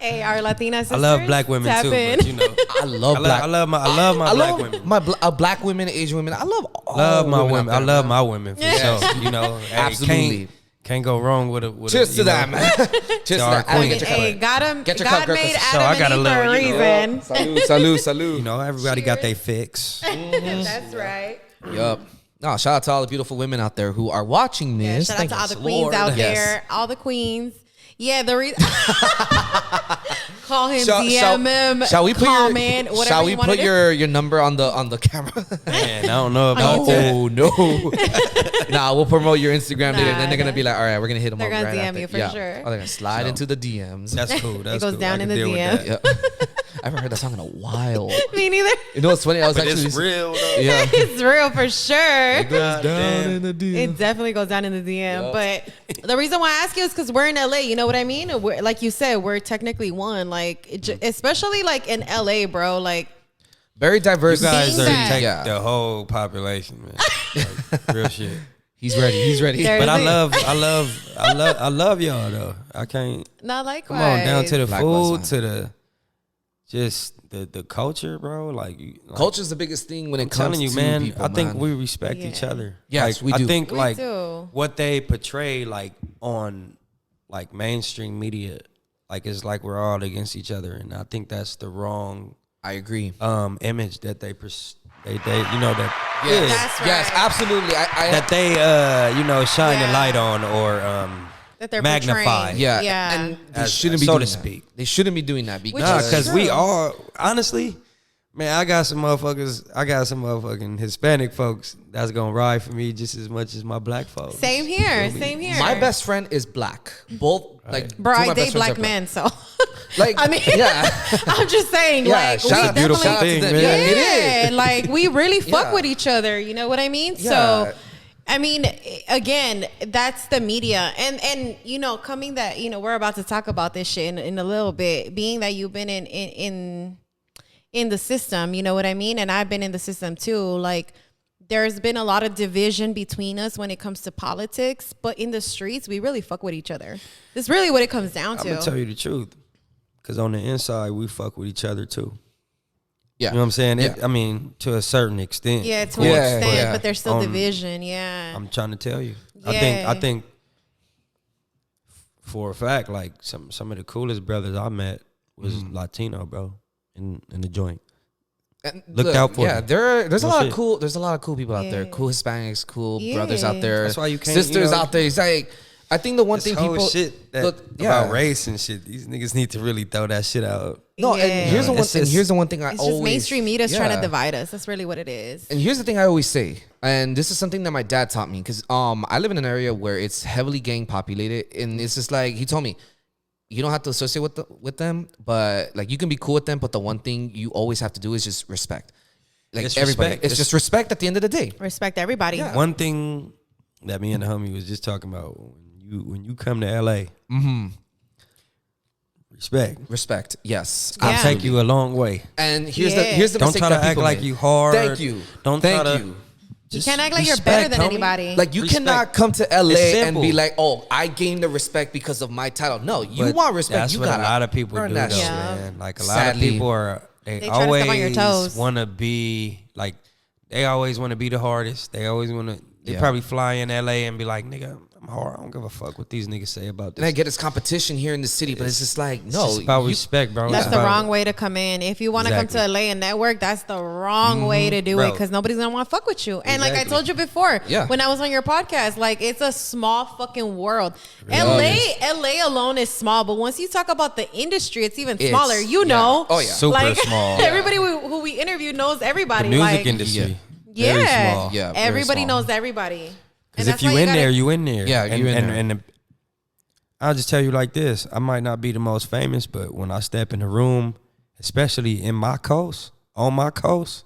Hey, our Latina sisters. I love black women tap too, in. but you know, I love black. I love my black women. My black women, Asian women. I love all Love my out women. I there, love man. my women for sure. You know, hey, Absolutely. Can't go wrong with a. Cheers to you know, that, man. Cheers to our that. queen. Get your Hey, cup. God, him, Get your God cup, girl, made 'cause- So I Adam got a and Eve for a little, you know, reason. Salute. You know, everybody got their Cheers. fix. That's right. Yup. No, shout out to all the beautiful women out there who are watching Yeah, this. shout out Thank to all you, the queens Lord. out Yes. there. All the queens. Yeah, the reason. Call him, Shall- DM him, shall we put comment, your, whatever shall you we want put to do. your number on the camera? Man, I don't know about YouTube. that. Oh no. Nah, we'll promote your Instagram later. And then they're gonna Nah. be like, all right, we're gonna hit them They're up gonna right DM after. you for Yeah. sure. Oh, they're gonna slide into the DMs. That's cool. That's goes cool. down I in can the deal with DM. that. Yeah. I haven't heard that song in a while. Me neither. You know what's funny? I was But actually it's real though. Yeah. It's real for sure. God damn. in the DM. It definitely goes down in the DM. Yup. But the reason why I ask you is because we're in LA. You know what I mean? We're, like you said, we're technically one. Like, especially like in LA, bro. Like, Very diverse. You guys Being are that- take Yeah. the whole population, man. Like, real shit. He's ready. There- But I Is it? love y'all though. I can't not likewise. come on down to the Likewise, food, man. to the just the culture, bro. Like Culture's the biggest thing when it I'm comes telling you, to man. people, I think man. we respect Yeah. each other. Yes, Like, we do. I think We like do. what they portray like on like mainstream media, like it's like we're all against each other, and I think that's the wrong I agree. image that they you know that Yes, That's yes, right. absolutely. that they you know shine Yeah. the light on or That they're magnify. portraying. Yeah, Yeah. and they As- shouldn't be so doing to that. speak. They shouldn't be doing that Which because is because we true. all honestly, man, I got some motherfucking Hispanic folks that's gonna ride for me just as much as my black folks. Same here. Same here. my best friend is black. Both like Bro, two of I my date best friends black are men, so Like, I mean, yeah. I'm just saying, Yeah, like, we shout out- definitely, shout out to thing, them. man. Yeah, yeah, it is. like we really fuck Yeah. with each other. You know what I mean? Yeah. So, I mean, again, that's the media, and you know, coming that you know, we're about to talk about this shit in a little bit. Being that you've been in the system, you know what I mean, and I've been in the system too. Like, there's been a lot of division between us when it comes to politics, but in the streets, we really fuck with each other. That's really what it comes down I'm to. gonna tell you the truth, because on the inside we fuck with each other too. Yeah. You know what I'm saying? Yeah. I mean, to a certain extent. Yeah, to Yeah, an extent, yeah. but there's still Um, division. Yeah. I'm trying to tell you. Yeah. I think for a fact, like some of the coolest brothers I met was Mm-hmm. Latino, bro, in the joint. And Look out for yeah. them. There's a No lot shit. of cool. There's a lot of cool people out there. Yeah. Cool Hispanics, cool Yeah. brothers out there. That's why you can't, sisters you know, out there. It's like I think the one This thing whole people shit that, look, yeah. about race and shit, these niggas need to really throw that shit out. No, Yeah. and here's the one It's thing. just- Here's the one thing I It's always just mainstream media's trying to Yeah. divide us. That's really what it is. And here's the thing I always say, and this is something that my dad taught me because I live in an area where it's heavily gang populated, and it's just like he told me, you don't have to associate with them, but like you can be cool with them, but the one thing you always have to do is just respect, like It's everybody. respect. It's It's- just respect at the end of the day. Respect everybody. Yeah. One thing that me and the homie was just talking about, when you come to LA, respect. Respect, yes. Yeah. I'll take you a long way. And here's Yeah. the Don't mistake try to that act people like make. you hard. Thank you. Don't Thank try to. you. You Just can't act like you're better than homie. anybody. Like you Respect. cannot come to LA It's and simple. be like, "Oh, I gained the respect because of my title." No, you But want respect. That's You what got a lot of people do, though, that shit. Yeah. man. Like a lot Sadly. of people are. They They try to step on your toes. always want to be like. They always want to be the hardest. They always want to. They Yeah. probably probably fly in LA and be like, "Nigga, I'm hard. I don't give a fuck what these niggas say about this." And I get it's competition here in the city, but it's just like, no, It's just about you- respect, bro. That's It's the about- wrong way to come in. If you want to Exactly. come to LA and network, that's the wrong way to do it Bro. because nobody's gonna want to fuck with you. And like I Exactly. told you before, Yeah. when I was on your podcast, like it's a small fucking world. Really LA alone is small, but once you talk about the industry, it's even It's- smaller. You yeah. know, Oh, yeah. Super like, small. everybody who we interview knows The everybody. music like, industry. Very Yeah, small. Yeah, very everybody small. knows everybody. Because And if that's you why in gotta- there, you in there. Yeah, you in there. And I'll just tell you like this: I might not be the most famous, but when I step in the room, especially in my coast, on my coast,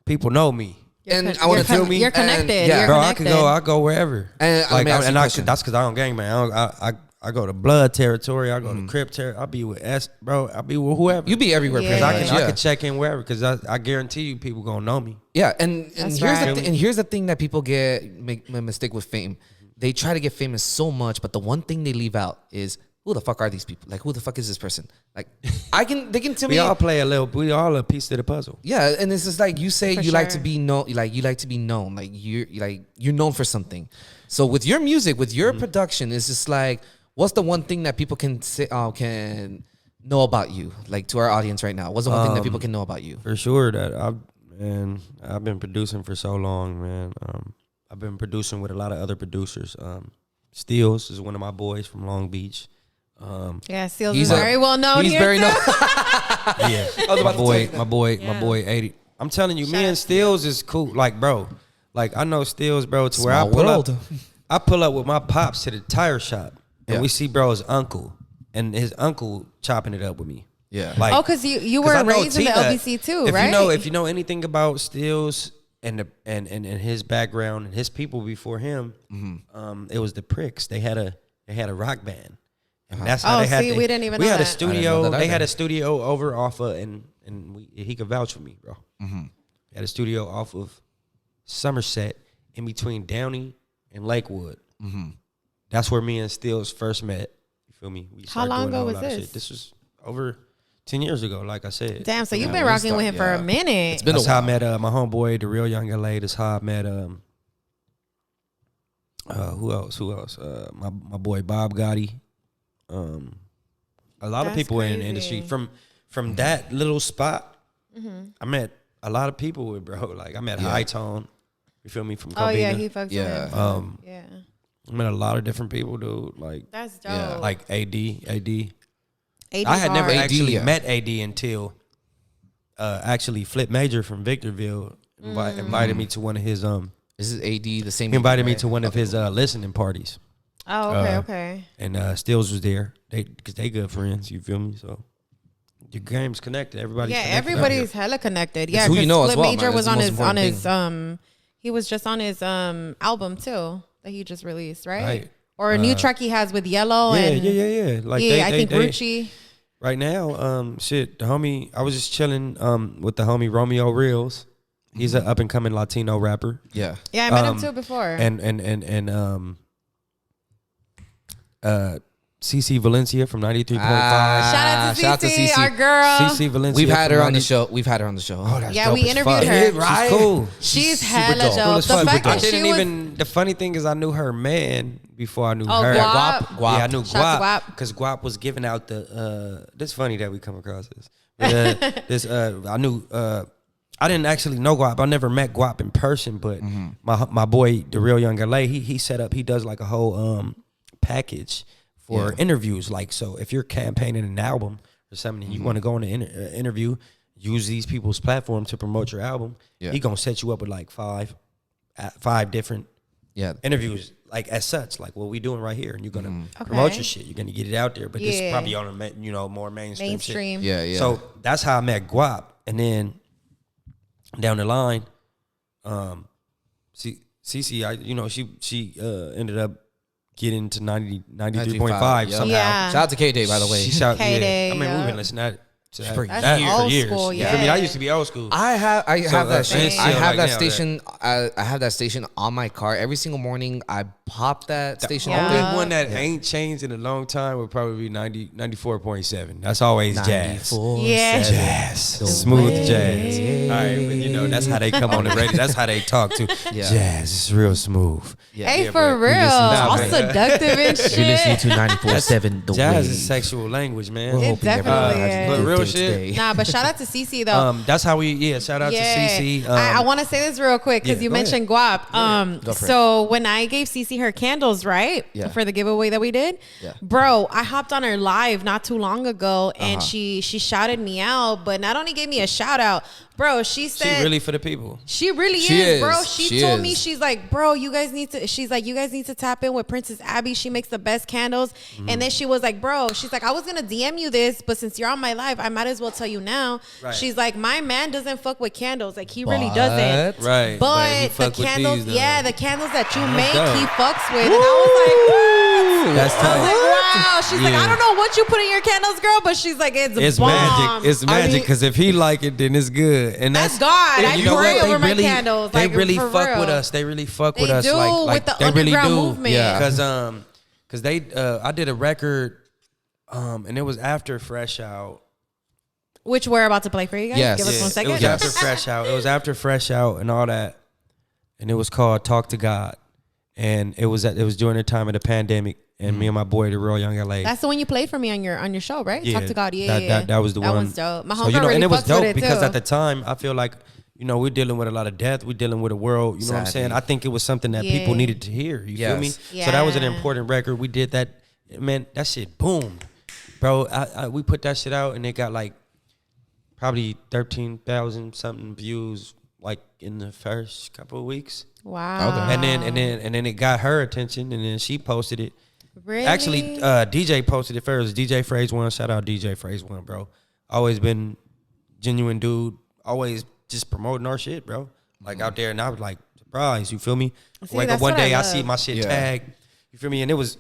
people know me. And I want to tell me, you're connected. and, yeah, You're Bro, connected. I go wherever. And let me ask you a question. That's because I don't gangbang. I go to blood territory. I go to Crip territory. I be with bro. I be with whoever. You be everywhere, Yeah. pretty I much. can Yeah. check in wherever because I guarantee you people gonna know me. Yeah, and That's here's right. and here's the thing that people make a mistake with fame. They try to get famous so much, but the one thing they leave out is who the fuck are these people? Like, who the fuck is this person? Like, they can tell me. We all a piece of the puzzle. Yeah, and it's just like you say For you like to sure. be known, like you like to be known, like you're known for something. So with your music, with your production, it's just like, what's the one thing that people can say, can know about you? Like to our audience right now, what's the one thing that people can know about you? For sure that I've been producing for so long, man. I've been producing with a lot of other producers. Steels is one of my boys from Long Beach. Yeah, Seals He's is very well known He's here very too. known. Yeah, my boy 80. I'm telling you, Shout me out and to Steels is cool. Like, bro, like I know Steels, bro, to where I Small pull world. up. I pull up with my pops to the tire shop, and Yeah. we see bro's uncle, and his uncle chopping it up with me. Yeah. Like, Oh, because you 'cause I were know raised in the Tina, LBC too, if right? if you know anything about Steels and his background and his people before him, it was the Pricks. They had a rock band, and that's how Oh, they had. see, we didn't even We know had a that. I didn't know studio. that They had either. a studio over off of he could vouch for me, bro. Had a studio off of Somerset in between Downey and Lakewood. That's where me and Steels first met. You feel me? We started long doing a ago whole was lot of this? shit. This was over 10 years ago, like I said. Damn, so you've Yeah, been we rocking with him for a yeah. minute. It's been That's a how I while. met my homeboy, the real young LA. That's how I met who else? My boy Bob Gotti. A lot of That's people in the crazy. industry from that little spot. I met a lot of people with bro. Like I met High Tone. You feel me? From Oh yeah, Covina. he fucks Yeah. with him. Yeah, I met a lot of different people, dude. Like that's dope. Yeah. like AD. AD I had never hard. actually yeah. met AD until actually Flip Major from Victorville invited me to one of his This is AD, the same. he invited AD, me right? to one of his listening parties. Oh, okay. And Stills was there. Because they good friends, you feel me? So your game's connected. Everybody's Yeah, connected out everybody's here. hella connected. Yeah, who you 'cause know as Flip well, Major man. was That's the on most his important he was just on his album too that he just released, right? Right. Or a new track he has with Yellow Yeah, and yeah. Like I think Rucci. right now, the homie, I was just chilling with the homie Romeo Reels. He's an up and coming Latino rapper. Yeah. Yeah, I met him too before. And CC Valencia from 93.5. Shout out to CC. CC, our girl. CC Valencia. We've had from her on the 90 show. We've had her on the show. Oh, that's Yeah, dope we as interviewed fuck. her. She's cool. She's super hella dope. Cool dope. as The fuck. fact I that she didn't was even. The funny thing is, I knew her man before I knew Oh, her. Guap. Guap. Yeah, I knew Shout out to Guap Guap. because Guap was giving out the. This funny that we come across this. But, I knew. I didn't actually know Guap. I never met Guap in person, but my boy, the real young LA, he set up. He does like a whole package for interviews. Like, so if you're campaigning an album or something, and you want to go on an interview, use these people's platform to promote your album. Yeah. He gonna set you up with like five different Yeah. interviews, like as such, like what we doing right here, and you're gonna promote your shit. You're gonna get it out there, but this is Yeah. probably on a more mainstream. shit. mainstream. Yeah. Yeah. So that's how I met Guap, and then down the line, Cece, she ended up getting to 93.5 yeah. somehow. Yeah. Shout out to K-Day, by the way. She shout, K-Day, I mean, yeah. we've been listening to that For That's old years. school, You feel me? yeah. I used to be old school. I have that and I still have like that now, station. I have that station on my car every single morning. I pop that station Yeah. up Only there. one that ain't changed in a long time would probably be 94.7. That's always jazz. 94, Yeah. 7. Jazz. Smooth jazz. All right, but that's how they come on the radio. That's how they talk too. Yeah. Jazz is real smooth. Yeah. Hey, Yeah, for but we real. listen to All that. seductive and You're listening shit. to 94.7 The Jazz Wave. is sexual language, man. We're It hoping everybody definitely has a is. good But real day shit. today. Nah, but shout out to CC though. That's how shout out to CC. I want to say this real quick because yeah, you go mentioned Guap. Go for it. So when I gave CC her candles, right, Yeah. for the giveaway that we did, Yeah. bro, I hopped on her live not too long ago, and she shouted me out. But not only gave me a shout out, Bro, she said She really for the people. She really She is, bro. is. She She told is. me, she's like, bro, you guys need to tap in with Princess Abby. She makes the best candles. And then she was like, bro, she's like, I was gonna DM you this, but since you're on my live, I might as well tell you now. Right. She's like, my man doesn't fuck with candles. Like, he really doesn't. Right. But he the fuck with candles, these, though. the candles that you That's make, dope. he fucks with. And I was like, That's I was tight. like, wow. She's like, Yeah. I don't know what you put in your candles, girl, but she's like, it's bomb. magic. It's I mean- magic because if he like it, then it's good. And That's God. and I you know pray what? over my candles, They like, really for fuck real. with us. They really fuck with They us. do Like with the they really underground do. movement. Yeah. Because they I did a record, and it was after Fresh Out. Which we're about to play for you guys. Yes. Give us Yeah, 1 second. It was after Fresh Out. It was after Fresh Out and all that, and it was called Talk to God, and it was during the time of the pandemic, and me and my boy, the Real Young LA. That's the one you played for me on your show, right? Yeah, Talk to God. Yeah, that was the one. That was dope. My So, homegirl you know, really and it was fucks dope with it because too. at the time I feel like, you know, we're dealing with a lot of death. We're dealing with a world. You know what I'm saying? Sadly. I think it was something that Yeah. people needed to hear. You feel me? Yes. So that was an Yeah. important record. We did that. Man, that shit boomed, bro. We put that shit out and it got like probably 13,000 something views like in the first couple of weeks. Wow. And then it got her attention, and then she posted it. Really? Actually, DJ posted it first. DJ Phrase One, shout out DJ Phrase One, bro. Always been genuine dude. Always just promoting our shit, bro. Like out there, and I was like surprised. You feel me? See, Wake up that's one what I day, I love. see my shit Yeah. tagged. You feel me? And it was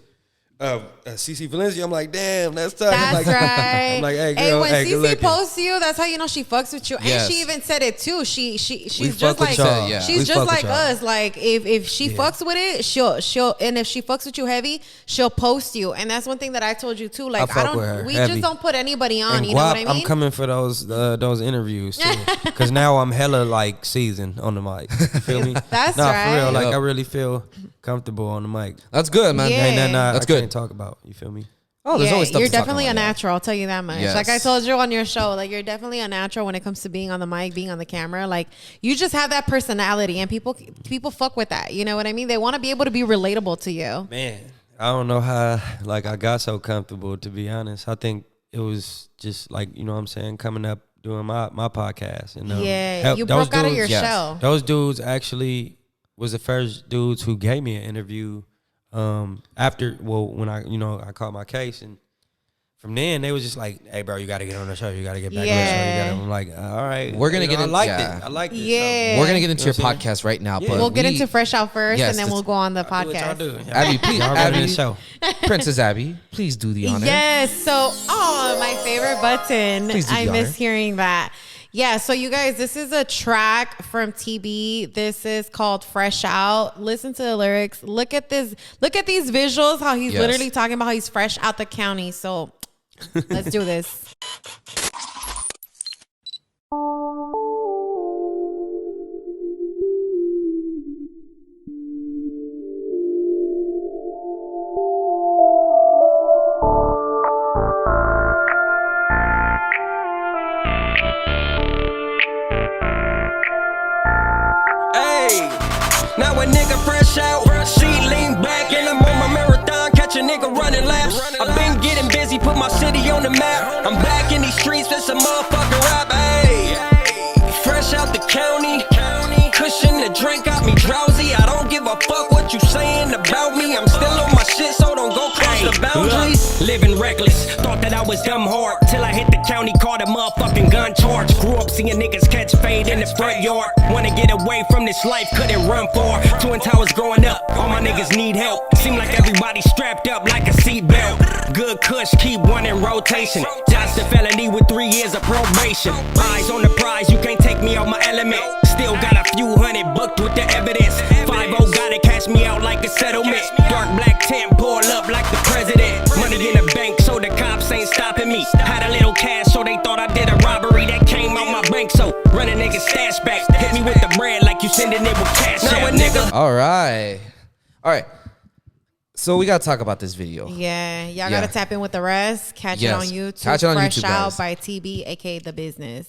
CC Valencia. I'm like, damn, that's tough. That's like, right. I'm like, hey girl, when hey, good Cece looking. posts you, that's how you know she fucks with you. And Yes. she even said it too. She's fuck just with like y'all. Yeah. We she's fuck just with like y'all. us. Like if she fucks with it, she'll and if she fucks with you heavy, she'll post you. And that's one thing that I told you too. Like I fuck with her we heavy. just don't put anybody on. And You know what I Guap, mean? I'm coming for those interviews too, because now I'm hella like seasoned on the mic. You feel me? That's For right. real. Like Yep. I really feel comfortable on the mic. That's good, man. Yeah. Ain't nothing That's I good. can't talk about. You feel me? Oh, there's always stuff you're to talk definitely about, a yeah. natural. I'll tell you that much. Yes. Like I told you on your show, like you're definitely a natural when it comes to being on the mic, being on the camera. Like you just have that personality, and people fuck with that. You know what I mean? They want to be able to be relatable to you. Man, I don't know how like I got so comfortable, to be honest. I think it was just like, you know what I'm saying, coming up doing my podcast. And Yeah, you broke out of your yes. shell. Those dudes actually was the first dudes who gave me an interview after, well, when I caught my case, and from then they was just like, hey bro, you gotta get on the show, you gotta get back on the show. Yeah. I'm like, all right, We're gonna get I in- liked yeah. it. I liked it. Yeah. We're gonna get into You know your what I'm saying? podcast right now, Yeah. but We'll get we- into Fresh Out first, Yes, and then that's- we'll go on the Do what y'all podcast. do. Abby, please, Y'all running Abby, the show. Princess Abby, please do the honor. Yes. So, my favorite button. Please do I the miss honor. hearing that. Yeah. So, you guys, this is a track from TB. This is called Fresh Out. Listen to the lyrics. Look at this. Look at these visuals. How he's Yes. literally talking about how he's fresh out the county. So, let's do this. Hey, now a nigga fresh out, she lean back and I'm on my marathon, catch a nigga running laps. I've been getting busy, put my city on the map. I'm back in these streets, that's a motherfucking rap. Hey, fresh out the county, cushion the drink got me drowsy. I don't give a fuck what you saying about me. I'm still on my shit, so don't go cross the boundaries. Living reckless, thought that I was dumb hard till I hit the county, caught a motherfucking gun charge. Grew up seeing niggas catch fade in the front yard. Wanna get away from this life, couldn't run far. Twin towers growing up, all my niggas need help. Seem like everybody strapped up like a seatbelt. Good kush, keep one in rotation. Just a felony with 3 years of probation. Eyes on the prize, you can't take me out my element. Still got a few hundred booked with the evidence. 5-0 gotta cash me out like a settlement. Dark black tent, pull up like the president. Money in the bank, so the cops ain't stopping me. Had a little cash, so they thought I did a robbery that came out my bank. So run a nigga stash back. Hit me with the bread like you sending it with cash. Now a nigga. All right. So we gotta talk about this video. Yeah. Y'all Yeah. got to tap in with the rest. Catch Yes. it on YouTube. Catch it on Fresh YouTube, Out guys. by TB, aka The Bizness.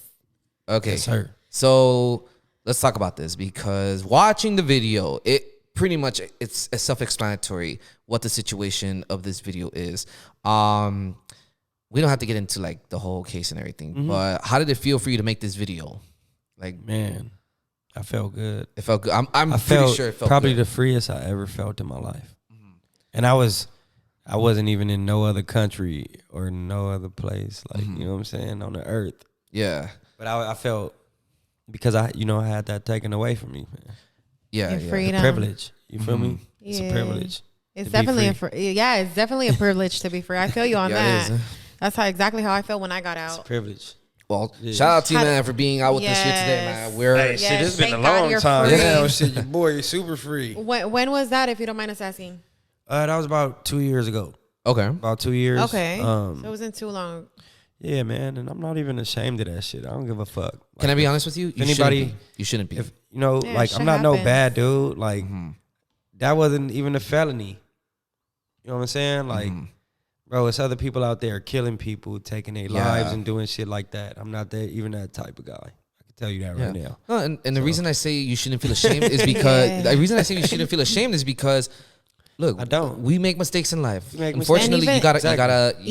Okay. Yes, sir. So let's talk about this, because watching the video, it pretty much it's self-explanatory what the situation of this video is. We don't have to get into like the whole case and everything, but how did it feel for you to make this video? Like, Man, I felt good. it felt good. I'm I pretty felt sure it felt probably good. the freest I ever felt in my life. And I wasn't even in no other country or no other place, like, you know what I'm saying, on the earth. Yeah. But I felt, because I had that taken away from me, man. Yeah. Your Yeah. freedom. The privilege. You feel me? It's a Yeah. privilege. It's to be definitely free. it's definitely a privilege to be free. I feel you on Yeah, it that. is. That's exactly how I felt when I got It's a out. privilege. Well, Yeah. shout out to you, Had- man, for being out with this shit today, Yes. man. We're Yes, Shit, it's been a thank God long you're time. free. Yeah, shit, your boy is super free. When was that, if you don't mind us asking? That was about 2 years ago. okay. About 2 years. Okay. So it wasn't too long. Yeah, man, and I'm not even ashamed of that shit. I don't give a fuck. Can I be honest with you? You anybody- shouldn't be. You shouldn't be. If Yeah, like, shit I'm not no happens. bad dude. Like, that wasn't even a felony. You know what I'm saying? Like, bro, it's other people out there killing people, taking their lives and doing shit like that. I'm not even that type of guy. I can tell you that right now. No, and the reason I say you shouldn't feel ashamed is because Yeah. the reason I say you shouldn't feel ashamed is because look, I don't. We make mistakes in life. We make mistakes. Unfortunately, And you gotta Exactly.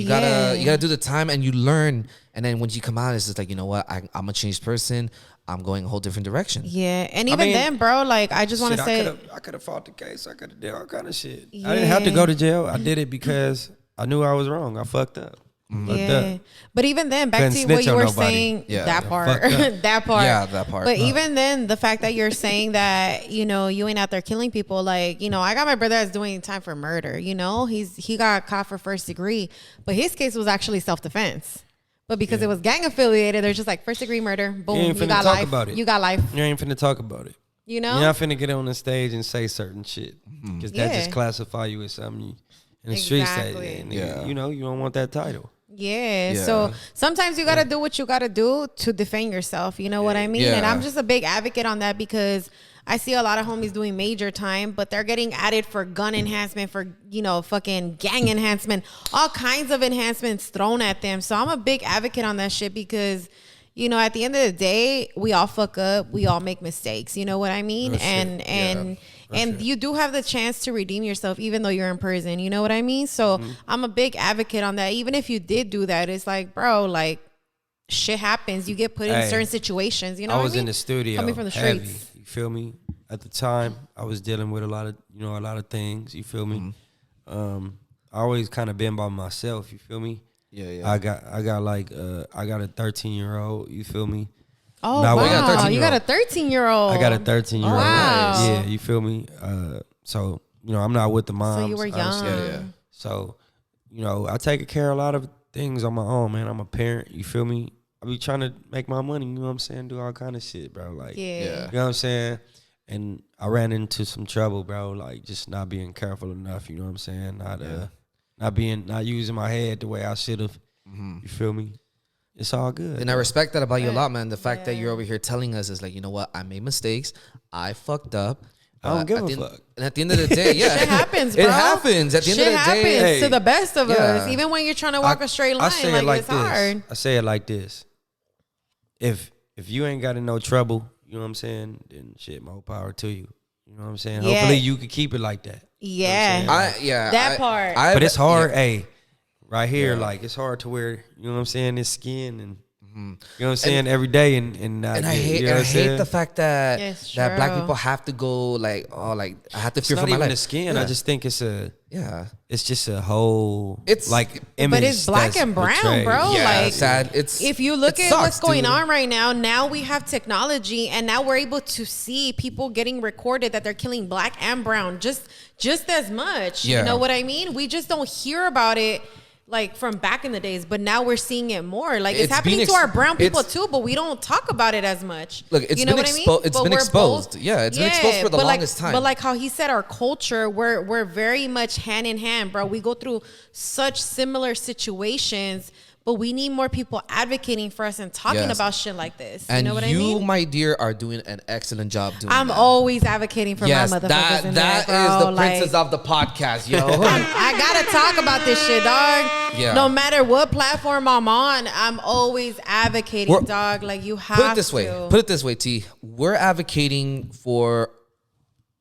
you gotta do the time and you learn. And then once you come out, it's just like, you know what, I'm a changed person. I'm going a whole different direction. Yeah, and I even mean, then, bro, like I just want to Shit, say, I could have fought the case. I could have did all kind of shit. I didn't have to Yeah. go to jail. I did it because I knew I was wrong. I fucked up. Fucked yeah. up. But even then, back Couldn't to what snitch you on were nobody. saying, Yeah. that Yeah, part, fucked up. that part, Yeah, that part. But even then, the fact that you're saying that, you know, you ain't out there killing people, like, you know, I got my brother that's doing time for murder. You know, he got caught for first degree, but his case was actually self defense. But because it was gang affiliated, they're just like first degree murder. Boom, ain't you finna got talk life. about it. You got life. You ain't finna talk about it. You know, You're not finna get on the stage and say certain shit because that Yeah. just classify you as something in the streets. Exactly. You know, you don't want that title. Yeah. Yeah. So sometimes you got to do what you got to do to defend yourself. You know what I mean? Yeah. And I'm just a big advocate on that because I see a lot of homies doing major time, but they're getting added for gun enhancement, for, you know, fucking gang enhancement, all kinds of enhancements thrown at them. So I'm a big advocate on that shit because, you know, at the end of the day, we all fuck up. We all make mistakes. You know what I mean? Real shit. And you do have the chance to redeem yourself even though you're in prison. You know what I mean? So I'm a big advocate on that. Even if you did do that, it's like, bro, like shit happens. You get put in Hey, certain situations. You know I what was I mean? in the studio, Coming from the heavy. streets. You feel me? At the time, I was dealing with a lot of things. You feel me? I always kind of been by myself. You feel me? Yeah. I got I got a 13-year-old. You feel me? Oh, Now, wow. I got a You got a 13-year-old. I got a 13-year-old. Wow. Yeah, you feel me? So I'm not with the moms. So you were young. obviously. Yeah. So, I take care of a lot of things on my own, man. I'm a parent. You feel me? I be trying to make my money. You know what I'm saying? Do all kind of shit, bro. Like, Yeah. you know what I'm saying? And I ran into some trouble, bro. Like, just not being careful enough. You know what I'm saying? Not using my head the way I should have. You feel me? It's all good. And I respect that about you a lot, man. The fact that you're over here telling us is like, you know what? I made mistakes. I fucked up. I don't give a at the end- fuck. And at the end of the day, yeah. Shit happens, bro. It happens. At the end Shit of the happens day, hey, to the best of yeah. us. Even when you're trying to walk a straight line, say like, it like it's this. hard. I say it like this. If you ain't got in no trouble, you know what I'm saying, then shit, more power to you. You know what I'm saying? Yeah. Hopefully you can keep it like that. Yeah. That part. But it's hard, yeah. hey, right here, like it's hard to wear, you know what I'm saying, this skin and you know what I'm saying, every day and not And I get- hate, you know what I I'm saying? hate the fact that It's that black true. people have to go like, oh, like I have to It's fear not for my even life. the skin. Yeah. I just think it's just a whole It's- like image. But it's black that's and brown, portrayed. bro. Yeah, like, sad. It's if you look it at sucks, what's going dude. on right now we have technology and now we're able to see people getting recorded that they're killing black and brown just as much. Yeah. You know what I mean? We just don't hear about it like from back in the days, but now we're seeing it more. Like it's It's happening being to our brown people it's- too, but we don't talk about it as much. Look, it's you know been what I mean? it's But been we're exposed. both- Yeah, it's been exposed for the but longest time. But like how he said, our culture, we're very much hand in hand, bro. We go through such similar situations, but we need more people advocating for us and talking Yes. about shit like this. and you know what I you, mean? my dear, are doing an excellent job doing I'm that. always advocating for Yes, my motherfuckers that in that there, is bro. the princess of the podcast, yo. I gotta talk about this shit, dog. Yeah. No matter what platform I'm on, I'm always advocating, We're- dog. Like you have Put it this way. to. Put it this way, T. We're advocating for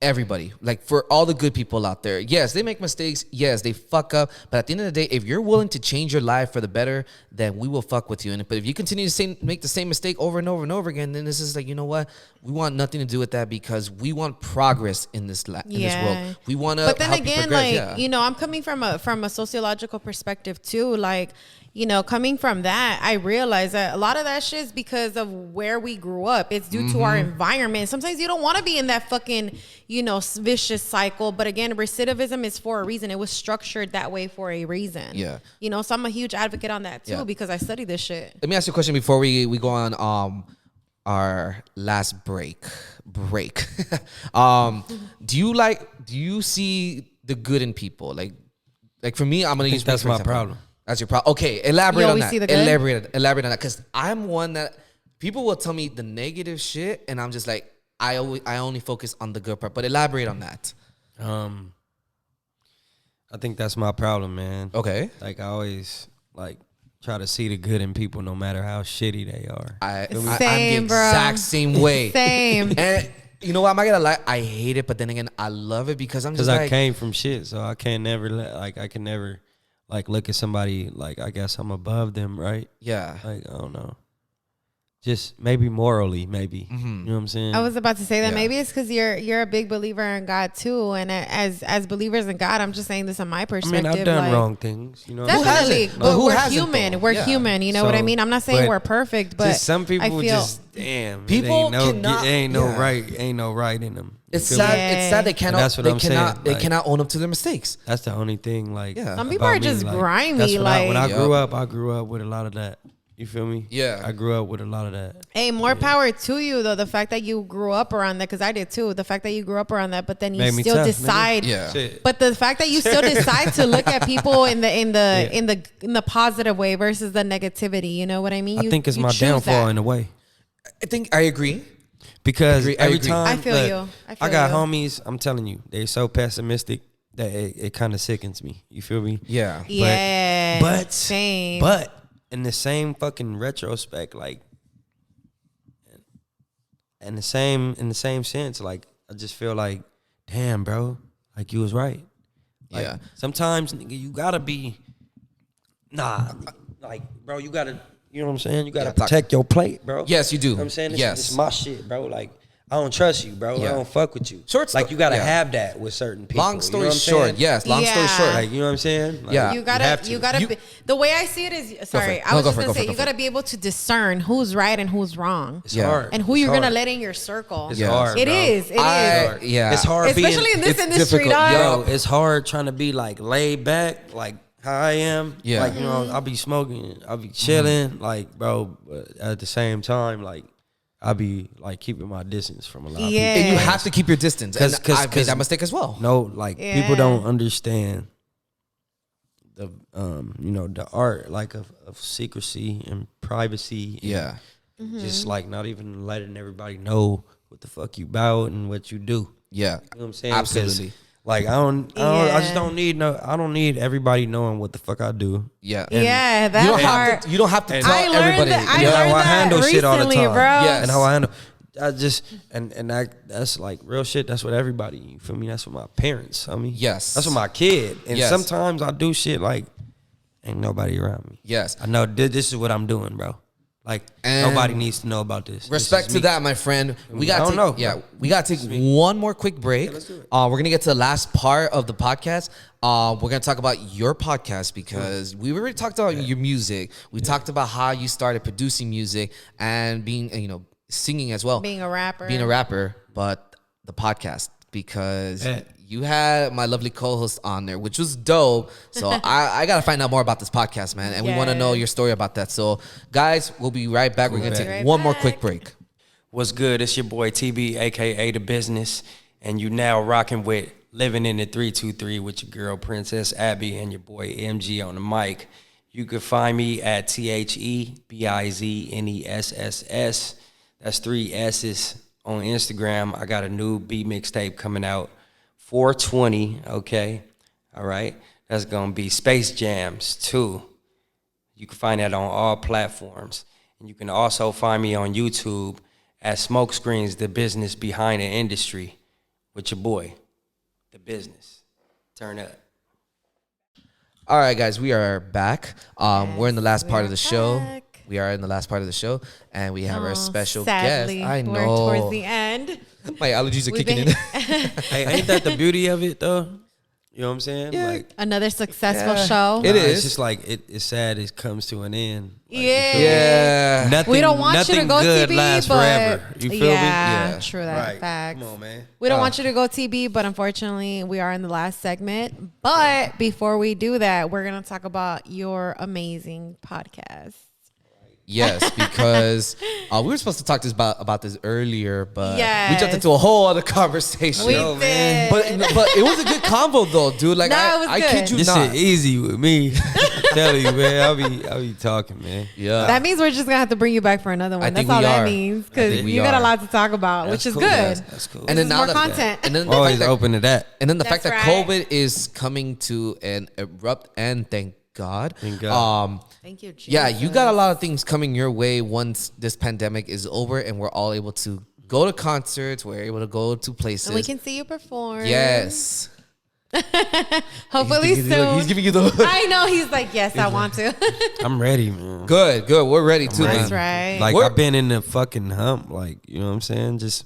everybody, like for all the good people out there. Yes, they make mistakes. Yes, they fuck up. But at the end of the day, if you're willing to change your life for the better, then we will fuck with you. But if you continue to make the same mistake over and over and over again, then this is like, you know what? We want nothing to do with that because we want progress in this in this world. We want to. But then again, like you know, I'm coming from a sociological perspective too. Like, you know, coming from that, I realize that a lot of that shit is because of where we grew up. It's due to our environment. Sometimes you don't want to be in that fucking, you know, vicious cycle. But again, recidivism is for a reason. It was structured that way for a reason. Yeah. You know, so I'm a huge advocate on that too because I study this shit. Let me ask you a question before we go on our last break. Do you see the good in people? Like for me, I'm gonna use that's my problem. That's your problem. Okay, elaborate on that. See the good? Elaborate on that, because I'm one that people will tell me the negative shit, and I'm just like, I only focus on the good part. But elaborate on that. I think that's my problem, man. Okay, like I always like try to see the good in people, no matter how shitty they are. I'm the exact same way. Same. And you know what? I'm not gonna lie. I hate it, but then again, I love it because I'm just like, I came from shit, so I can never like look at somebody like I guess I'm above them, right? Yeah. Like I don't know. Just maybe morally, maybe. You know what I'm saying? I was about to say that maybe it's because you're a big believer in God too, and as believers in God, I'm just saying this on my perspective. I mean, I've done wrong things, you know. Definitely, but who we're hasn't, human. though? We're human. You know what I mean? I'm not saying we're perfect, but just some people I feel just damn. People ain't no cannot. right in them. It's sad. It's sad they cannot. That's what they I'm cannot. saying. They Like, cannot own up to their mistakes. That's the only thing. Like some people are just grimy. That's like when I grew up, I grew up with a lot of that. You feel me? Yeah. I grew up with a lot of that. Hey, more power to you though. The fact that you grew up around that, because I did too. The fact that you grew up around that, but then you still decide. But the fact that you still decide to look at people in the positive way versus the negativity. You know what I mean? I think it's my downfall in a way. I think I agree. Because every time I feel you. I got homies, I'm telling you, they're so pessimistic that it kind of sickens me. You feel me? Yeah. But same. But in the same fucking retrospect, like in the same sense, like I just feel like, damn, bro, like you was right. Like, sometimes nigga, you gotta be like, bro, you gotta, you know what I'm saying? You gotta protect your plate, bro. Yes, you do. You know what I'm saying? This is my shit, bro. Like, I don't trust you, bro. I don't fuck with you. Like, you gotta have that with certain people. Long story you know short, yes. Long story short, like, you know what I'm saying? Like, yeah, you gotta. Be, the way I see it is, sorry, I was just gonna say, you gotta be able to discern who's right and who's wrong. It's hard, and who you're gonna let in your circle. It's hard. It is. It is. Yeah, it's hard, especially in this industry, dog. Yo, it's hard trying to be like laid back, like how I am. Yeah, like you know, I'll be smoking, I'll be chilling, like bro. But at the same time, like, I be like keeping my distance from a lot of people. And you have to keep your distance. Because I've made that mistake as well. No, like people don't understand the you know, the art like of secrecy and privacy. And just like not even letting everybody know what the fuck you about and what you do. Yeah. You know what I'm saying? Absolutely. Like I just don't need I don't need everybody knowing what the fuck I do. Yeah. And that part. You don't have to tell everybody. I learned how I handle that shit all the recently, time. bro. Yes. And how I handle I just and that's like real shit. That's what everybody, you feel me? That's what my parents. I mean, yes. That's what my kid. And sometimes I do shit like ain't nobody around me. Yes. I know this is what I'm doing, bro. Like, and nobody needs to know about this. Respect to that, my friend. We got to take, we got to take one more quick break. Let's do it. We're going to get to the last part of the podcast. We're going to talk about your podcast because we already talked about your music. We talked about how you started producing music and being, you know, singing as well. Being a rapper. But the podcast, because you had my lovely co-host on there, which was dope. So I got to find out more about this podcast, man. And we want to know your story about that. So, guys, we'll be right back. We're going to take one more quick break. What's good? It's your boy TB, a.k.a. The Bizness. And you now rocking with Living in the 323 with your girl, Princess Abby, and your boy MG on the mic. You can find me at TheBizness. That's 3 S's on Instagram. I got a new beat mixtape coming out. 420, okay? All right? That's going to be Space Jams 2. You can find that on all platforms. And you can also find me on YouTube at Smokescreens, the business behind the industry, with your boy, the business. Turn up. All right, guys, we are back. We're in the last we part are of the show. back. We are in the last part of the show, and we have our special Sadly, guest. I know. we're towards the end. My allergies are We've kicking been- in. Hey, ain't that the beauty of it though? You know what I'm saying? Yeah. Like Another successful Yeah. show. It is. It's just like it's sad. It comes to an end. Like, you Yeah. feel me? Yeah. Nothing. We don't want you to nothing go good TB, lasts but forever. You feel me? yeah, true that. Right. Facts. Come on, man. We don't want you to go TB, but unfortunately, we are in the last segment. But before we do that, we're gonna talk about your amazing podcast. Yes, because we were supposed to talk about this earlier, but we Yes. jumped into a whole other conversation. We Yo, did, man. but it was a good combo though, dude. Like No, it was I good. kid you This not. shit easy with me. I'm telling you, man. I'll be talking, man. Yeah. That means we're just gonna have to bring you back for another one. I That's think all we that are. means I because think we you got a are. lot to talk about, That's which is cool. good. That's cool. and then This is now more that, content. and then the Always fact that, open to that. and then the fact That's that right. COVID is coming to an abrupt end, thank God. Thank God. Thank you, Jesus. Yeah, you got a lot of things coming your way once this pandemic is over and we're all able to go to concerts, we're able to go to places. and we can see you perform. Yes. Hopefully He's giving you the- soon. he's giving you the I know. He's like, yes, I want to. I'm ready, man. Good. We're ready too. That's man. right. Like We're- I've been in the fucking hump. Like, you know what I'm saying? Just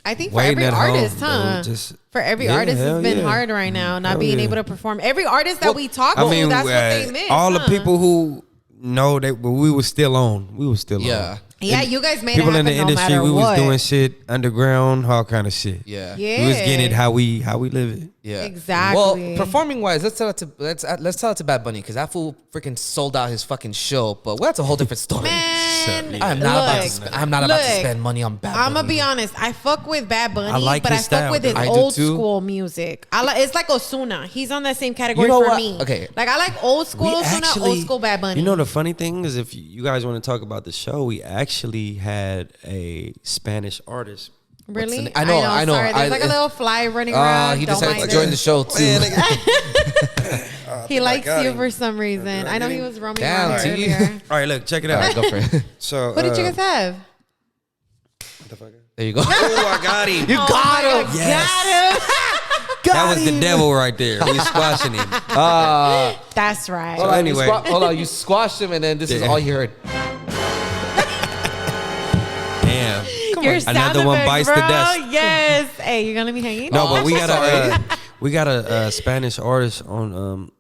I think for waiting every at artist, home, huh? bro. Just For every yeah, artist, hell it's been yeah. hard right now, not Hell being yeah. able to perform. Every artist that we talk to, that's what they miss. all the huh? people who know that we were still on. We were still Yeah. on. Yeah, you guys made People it in happen the no industry, matter we was what. doing shit underground, all kind of shit. Yeah. Yeah. We was getting it how we live it. Yeah. Exactly. Well, performing wise, let's tell it to Bad Bunny because that fool freaking sold out his fucking show. But that's a whole different story. Man, I'm not about to. look, I'm not about to look, spend money on Bad Bunny. I'm gonna be honest. I fuck with Bad Bunny, I like but I his fuck style, with his dude. I do old too. school music. It's like Ozuna. He's on that same category You know for what? me. Okay. like I like old school Ozuna, old school Bad Bunny. You know the funny thing is, if you guys want to talk about the show, we actually had a Spanish artist. really? the- I know. Sorry, there's like a little fly running around. He Don't decided to mind join it. the show too. He likes got you him. for some reason. I know he was roaming Damn, around T. earlier. All right, look, check it All out. right, go for it. So, What did you guys have? what the fuck? There you go. Oh, I got him. You got him. Yes. Got him. That was the devil right there. We squashing him. That's right. So anyway. hold on. You squashed him, and then this is Yeah. all you heard. Damn. Your sound Another one effects, bites the bro. dust. Yes. Hey, you're gonna be hanging? No, but I'm we so got we got a Spanish artist on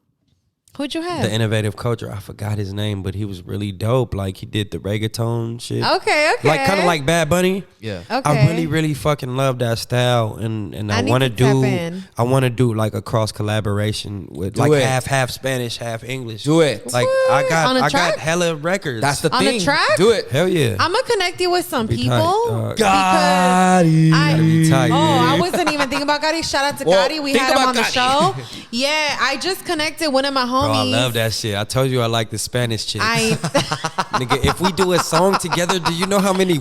Who'd you have? the Innovative Culture. I forgot his name, but he was really dope. Like he did the reggaeton shit. Okay. Like kind of like Bad Bunny. Yeah. Okay. I really fucking love that style, and I I need want to to tap do in. like a cross collaboration with Do like it. half Spanish, half English. Do it. Like Woo! I On a got track? hella records. That's the On the thing. track? Do it. hell yeah. I'm gonna connect you with some Be tight, people. dog. Because be tight. I wasn't even thinking about Gotti. Shout out to Well, Gotti. We think had him about on the Gotti. show. Yeah, I just connected one of my homies. Bro, I love that shit. I told you I like the Spanish chicks. Nigga, if we do a song together, do you know how many?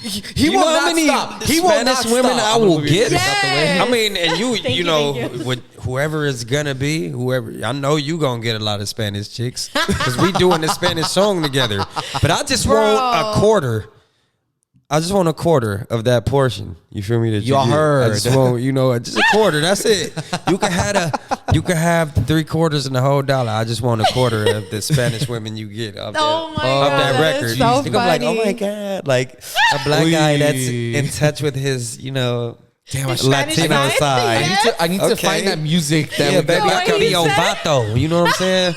He will not stop. He will Spanish not women stop. I will get? Yes. I mean, and you Thank you, know, thank you. with whoever it's gonna be, whoever I know, you gonna get a lot of Spanish chicks because we doing the Spanish song together. But I just want a quarter. I just want a quarter of that portion. You feel me? That you Y'all get. heard. I just want, just a quarter. That's it. You can have 3/4 and the whole dollar. I just want a quarter of the Spanish women you get off Oh that, my off God, that that record. is so You gonna be like, oh my funny. God, like a black guy that's in touch with his, Damn, I Spanish Latino guy? side. Yes. I need to Okay. find that music. That Yeah, we baby, The I way could be he your said- vato. You know what I'm saying?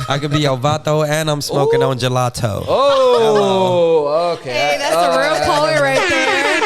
I could be your vato, and I'm smoking on gelato. Oh, okay. Hey, that's a real poet right there.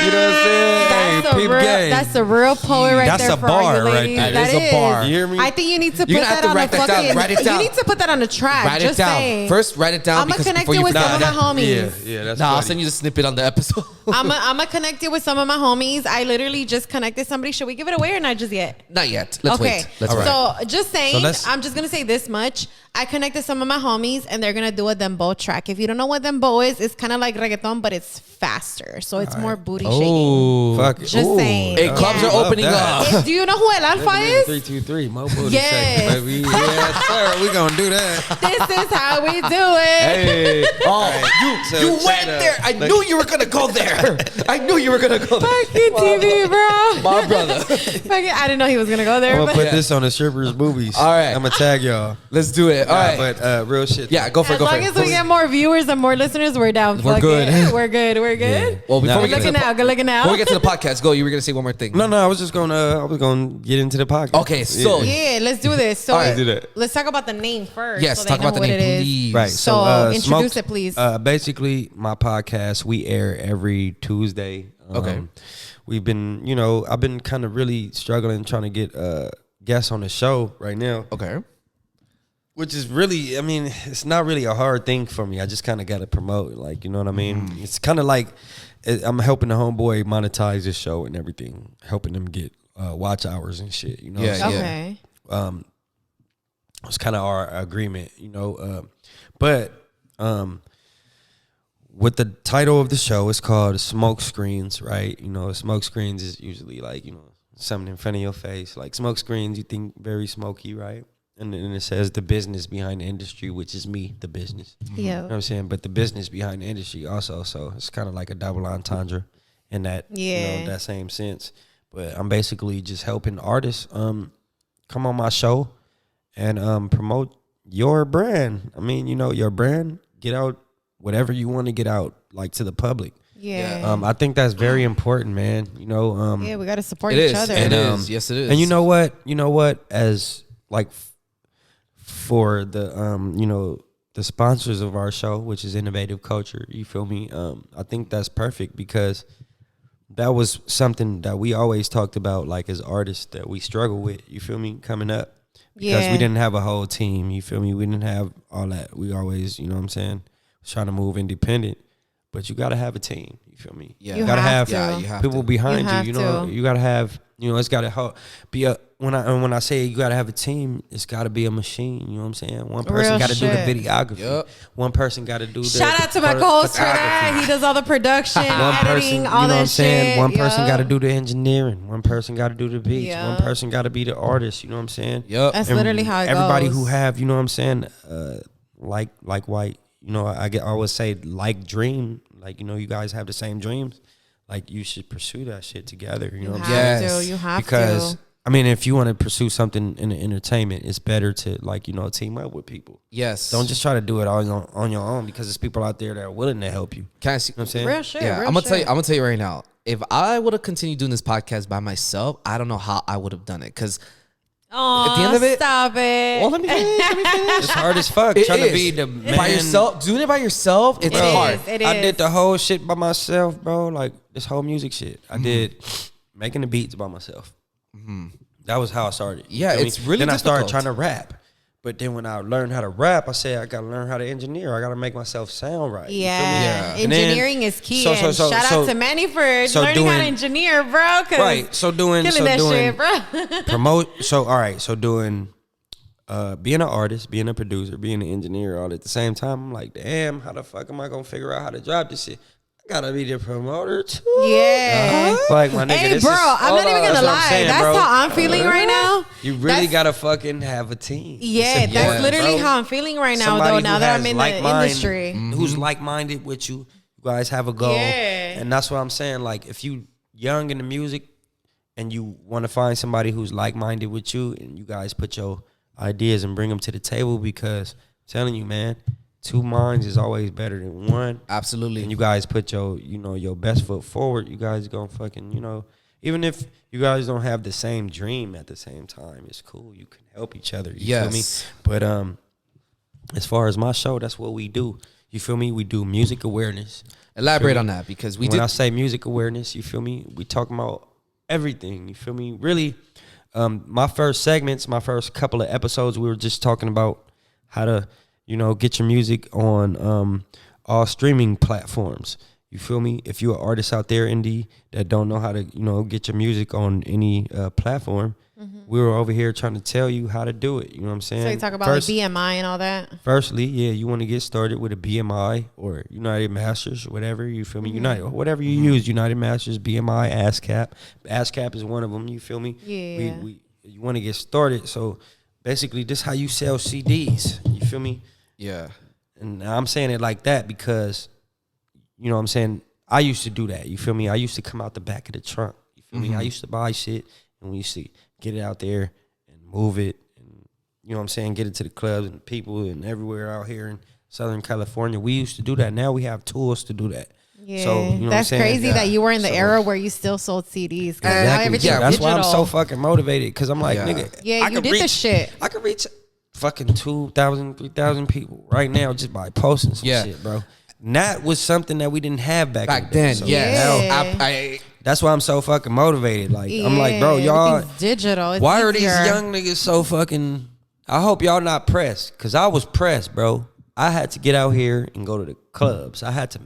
You know what I'm saying? That's Hey, peep game. That's a real poet right That's there a for all bar you right ladies. there. That is a bar. You hear me? I think you need to put You're gonna have that to on a write that down. fucking. Write it down. You need to put that on a track. Write it Just down. saying. First, write it down. I'm gonna because connect before you with forget- some of my homies. Yeah, that's I'll funny. send you the snippet on the episode. I'm gonna connect you with some of my homies. I literally just connected somebody. Should we give it away or not just yet? Not yet. Let's Okay. wait. Let's wait. So just saying, So let's- I'm just gonna say this much. I connected some of my homies, and they're gonna do a dembow track. If you don't know what dembow is, it's kind of like reggaeton, but it's faster, so it's more booty shaking. Oh, Fuck it. Just saying. hey, clubs Yeah. are opening Love up. Do you know who El Alfa is? 323, more booty Yes. shaking, baby. Yes, sir. We gonna do that. This is how we do it. Hey, So you check went it out. there. I knew you were gonna go there. I knew you were gonna go there. Fucking TV, bro. My brother. Fucking, I didn't know he was gonna go there. I'm gonna But put this on the strippers' movies. All right. I'm gonna tag y'all. Let's do it. All right. But real shit. Yeah, go for it. as Go for long it. as we get more viewers and more listeners, we're down. We're Fuck good. it. We're good. We're good. Well, before Nah, we Good get to looking the, out. Good looking out. before we get to the podcast, go. You were gonna say one more thing. No, I was just gonna. I was gonna get into the podcast. Okay, so Yeah, let's do this. So All right. Do that. let's talk about the name first. yes, so they talk know about the what name, it is. please. Right. So, introduce Smokes- it, please. Basically, my podcast, we air every Tuesday. Okay. We've been, I've been kind of really struggling trying to get guests on the show right now. Okay. Which is really, I mean, it's not really a hard thing for me. I just kind of got to promote, like, you know what I mean? It's kind of like I'm helping the homeboy monetize his show and everything, helping them get watch hours and shit, you know what I'm Yeah, saying? Okay. It's kind of our agreement, but with the title of the show, it's called Smoke Screens, right? Smoke screens is usually like, something in front of your face. Like smoke screens, you think very smoky, right? And then it says the business behind the industry, which is me, the business. Yeah. You know what I'm saying? But the business behind the industry also. So it's kind of like a double entendre in that, that same sense. But I'm basically just helping artists come on my show and promote your brand. I mean, your brand, get out whatever you want to get out, like to the public. Yeah. I think that's very important, man. Yeah, we got to support It each is. other. It is. Yes, it is. And you know what? As like for the the sponsors of our show, which is Innovative Culture, you feel me? I think that's perfect because that was something that we always talked about, like as artists that we struggle with. You feel me? Coming up because we didn't have a whole team. You feel me? We didn't have all that. We always, you know what I'm saying, was trying to move independent. But you gotta have a team. You feel me? Yeah. You gotta have have, to. you have people to. behind You you. have You know, to. you gotta have. It's gotta be a. When I say you gotta have a team, it's gotta be a machine. You know what I'm saying? One person Real gotta do the shit. videography. Yep. One person gotta do the. Shout out to my co-host for that. He does all the production, One editing, person, all you know that what I'm saying? shit. One person Yup. got to do the engineering. One person got to do the beats. Yeah. One person got to be the artist. You know what I'm saying? Yep. That's And literally how it everybody goes. who have, you know what I'm saying, like white, I always say like dream, like, you guys have the same dreams. Like you should pursue that shit together. You know what I'm saying? Yes. You have Because to. I mean, if you want to pursue something in the entertainment, it's better to team up with people. Yes. Don't just try to do it all on your own because there's people out there that are willing to help you. Can I see? You know what I'm saying? Real shit. Yeah, real I'm gonna tell you. shit. I'm gonna tell you right now. If I would have continued doing this podcast by myself, I don't know how I would have done it. Because Aw, at the end of it- stop it. well, let me finish. It's hard as fuck It trying is. to be the man. By yourself, doing it by yourself, it's It is. hard. It I is. did the whole shit by myself, bro. Like this whole music shit. I did making the beats by myself. That was how I started. You Yeah, feel me? it's really Then I started difficult. trying to rap. But then when I learned how to rap, I said I gotta learn how to engineer. I gotta make myself sound right. You feel me? Yeah. Yeah. And then- Engineering is key. so- and so- shout so- out to Manny for learning how to doing- engineer, bro. 'Cause Right. So doing killing that shit, bro. promote. So all right. So doing being an artist, being a producer, being an engineer, all at the same time. I'm like, damn, how the fuck am I gonna figure out how to drop this shit? I gotta be the promoter too. Yeah. Like my nigga, Hey, this bro, is, I'm not even gonna that's what I'm lie. saying, That's bro. how I'm feeling right now. You really That's- gotta fucking have a team. Yeah, It's that's important, literally bro. how I'm feeling right now, Somebody though. who Now that has I'm in the like-mind- industry. who's like-minded with you. You guys have a goal. Yeah. And that's what I'm saying. Like, if you young in the music and you want to find somebody who's like-minded with you and you guys put your ideas and bring them to the table, because I'm telling you, man, two minds is always better than one. Absolutely. And you guys put your best foot forward, you guys gonna fucking, even if you guys don't have the same dream at the same time, it's cool. You can help each other. You feel me? Yes. But as far as my show, that's what we do. You feel me? We do music awareness. Elaborate Feel on me? that, because we When did. I say music awareness, you feel me? We talking about everything. You feel me? Really, my first segments, my first couple of episodes, we were just talking about how to, get your music on all streaming platforms. You feel me? If you're an artist out there, indie, that don't know how to, get your music on any platform, We were over here trying to tell you how to do it. You know what I'm saying? So you talk about like BMI and all that. Firstly, yeah, you want to get started with a BMI or United Masters or whatever. You feel me? United, whatever you use, United Masters, BMI, ASCAP. ASCAP is one of them. You feel me? Yeah. You want to get started. So basically, this is how you sell CDs. You feel me? Yeah. And I'm saying it like that because, you know what I'm saying? I used to do that. You feel me? I used to come out the back of the trunk. You feel me? I used to buy shit and we used to get it out there and move it. And, you know what I'm saying? Get it to the clubs and people and everywhere out here in Southern California. We used to do that. Now we have tools to do that. Yeah, so, you know that's what I'm saying? crazy that you were in the era where you still sold CDs. Now Exactly. everything's Yeah, that's why I'm digital. so fucking motivated because I'm like, nigga. Yeah, I you could did the shit. I could reach fucking 2,000, 3,000 people right now just by posting some shit, bro. And that was something that we didn't have back in the day. then. So Yeah. now, that's why I'm so fucking motivated. Like, I'm like, bro, y'all. everything's digital. It's Why are these easier. young niggas so fucking? I hope y'all not pressed, cause I was pressed, bro. I had to get out here and go to the clubs. I had to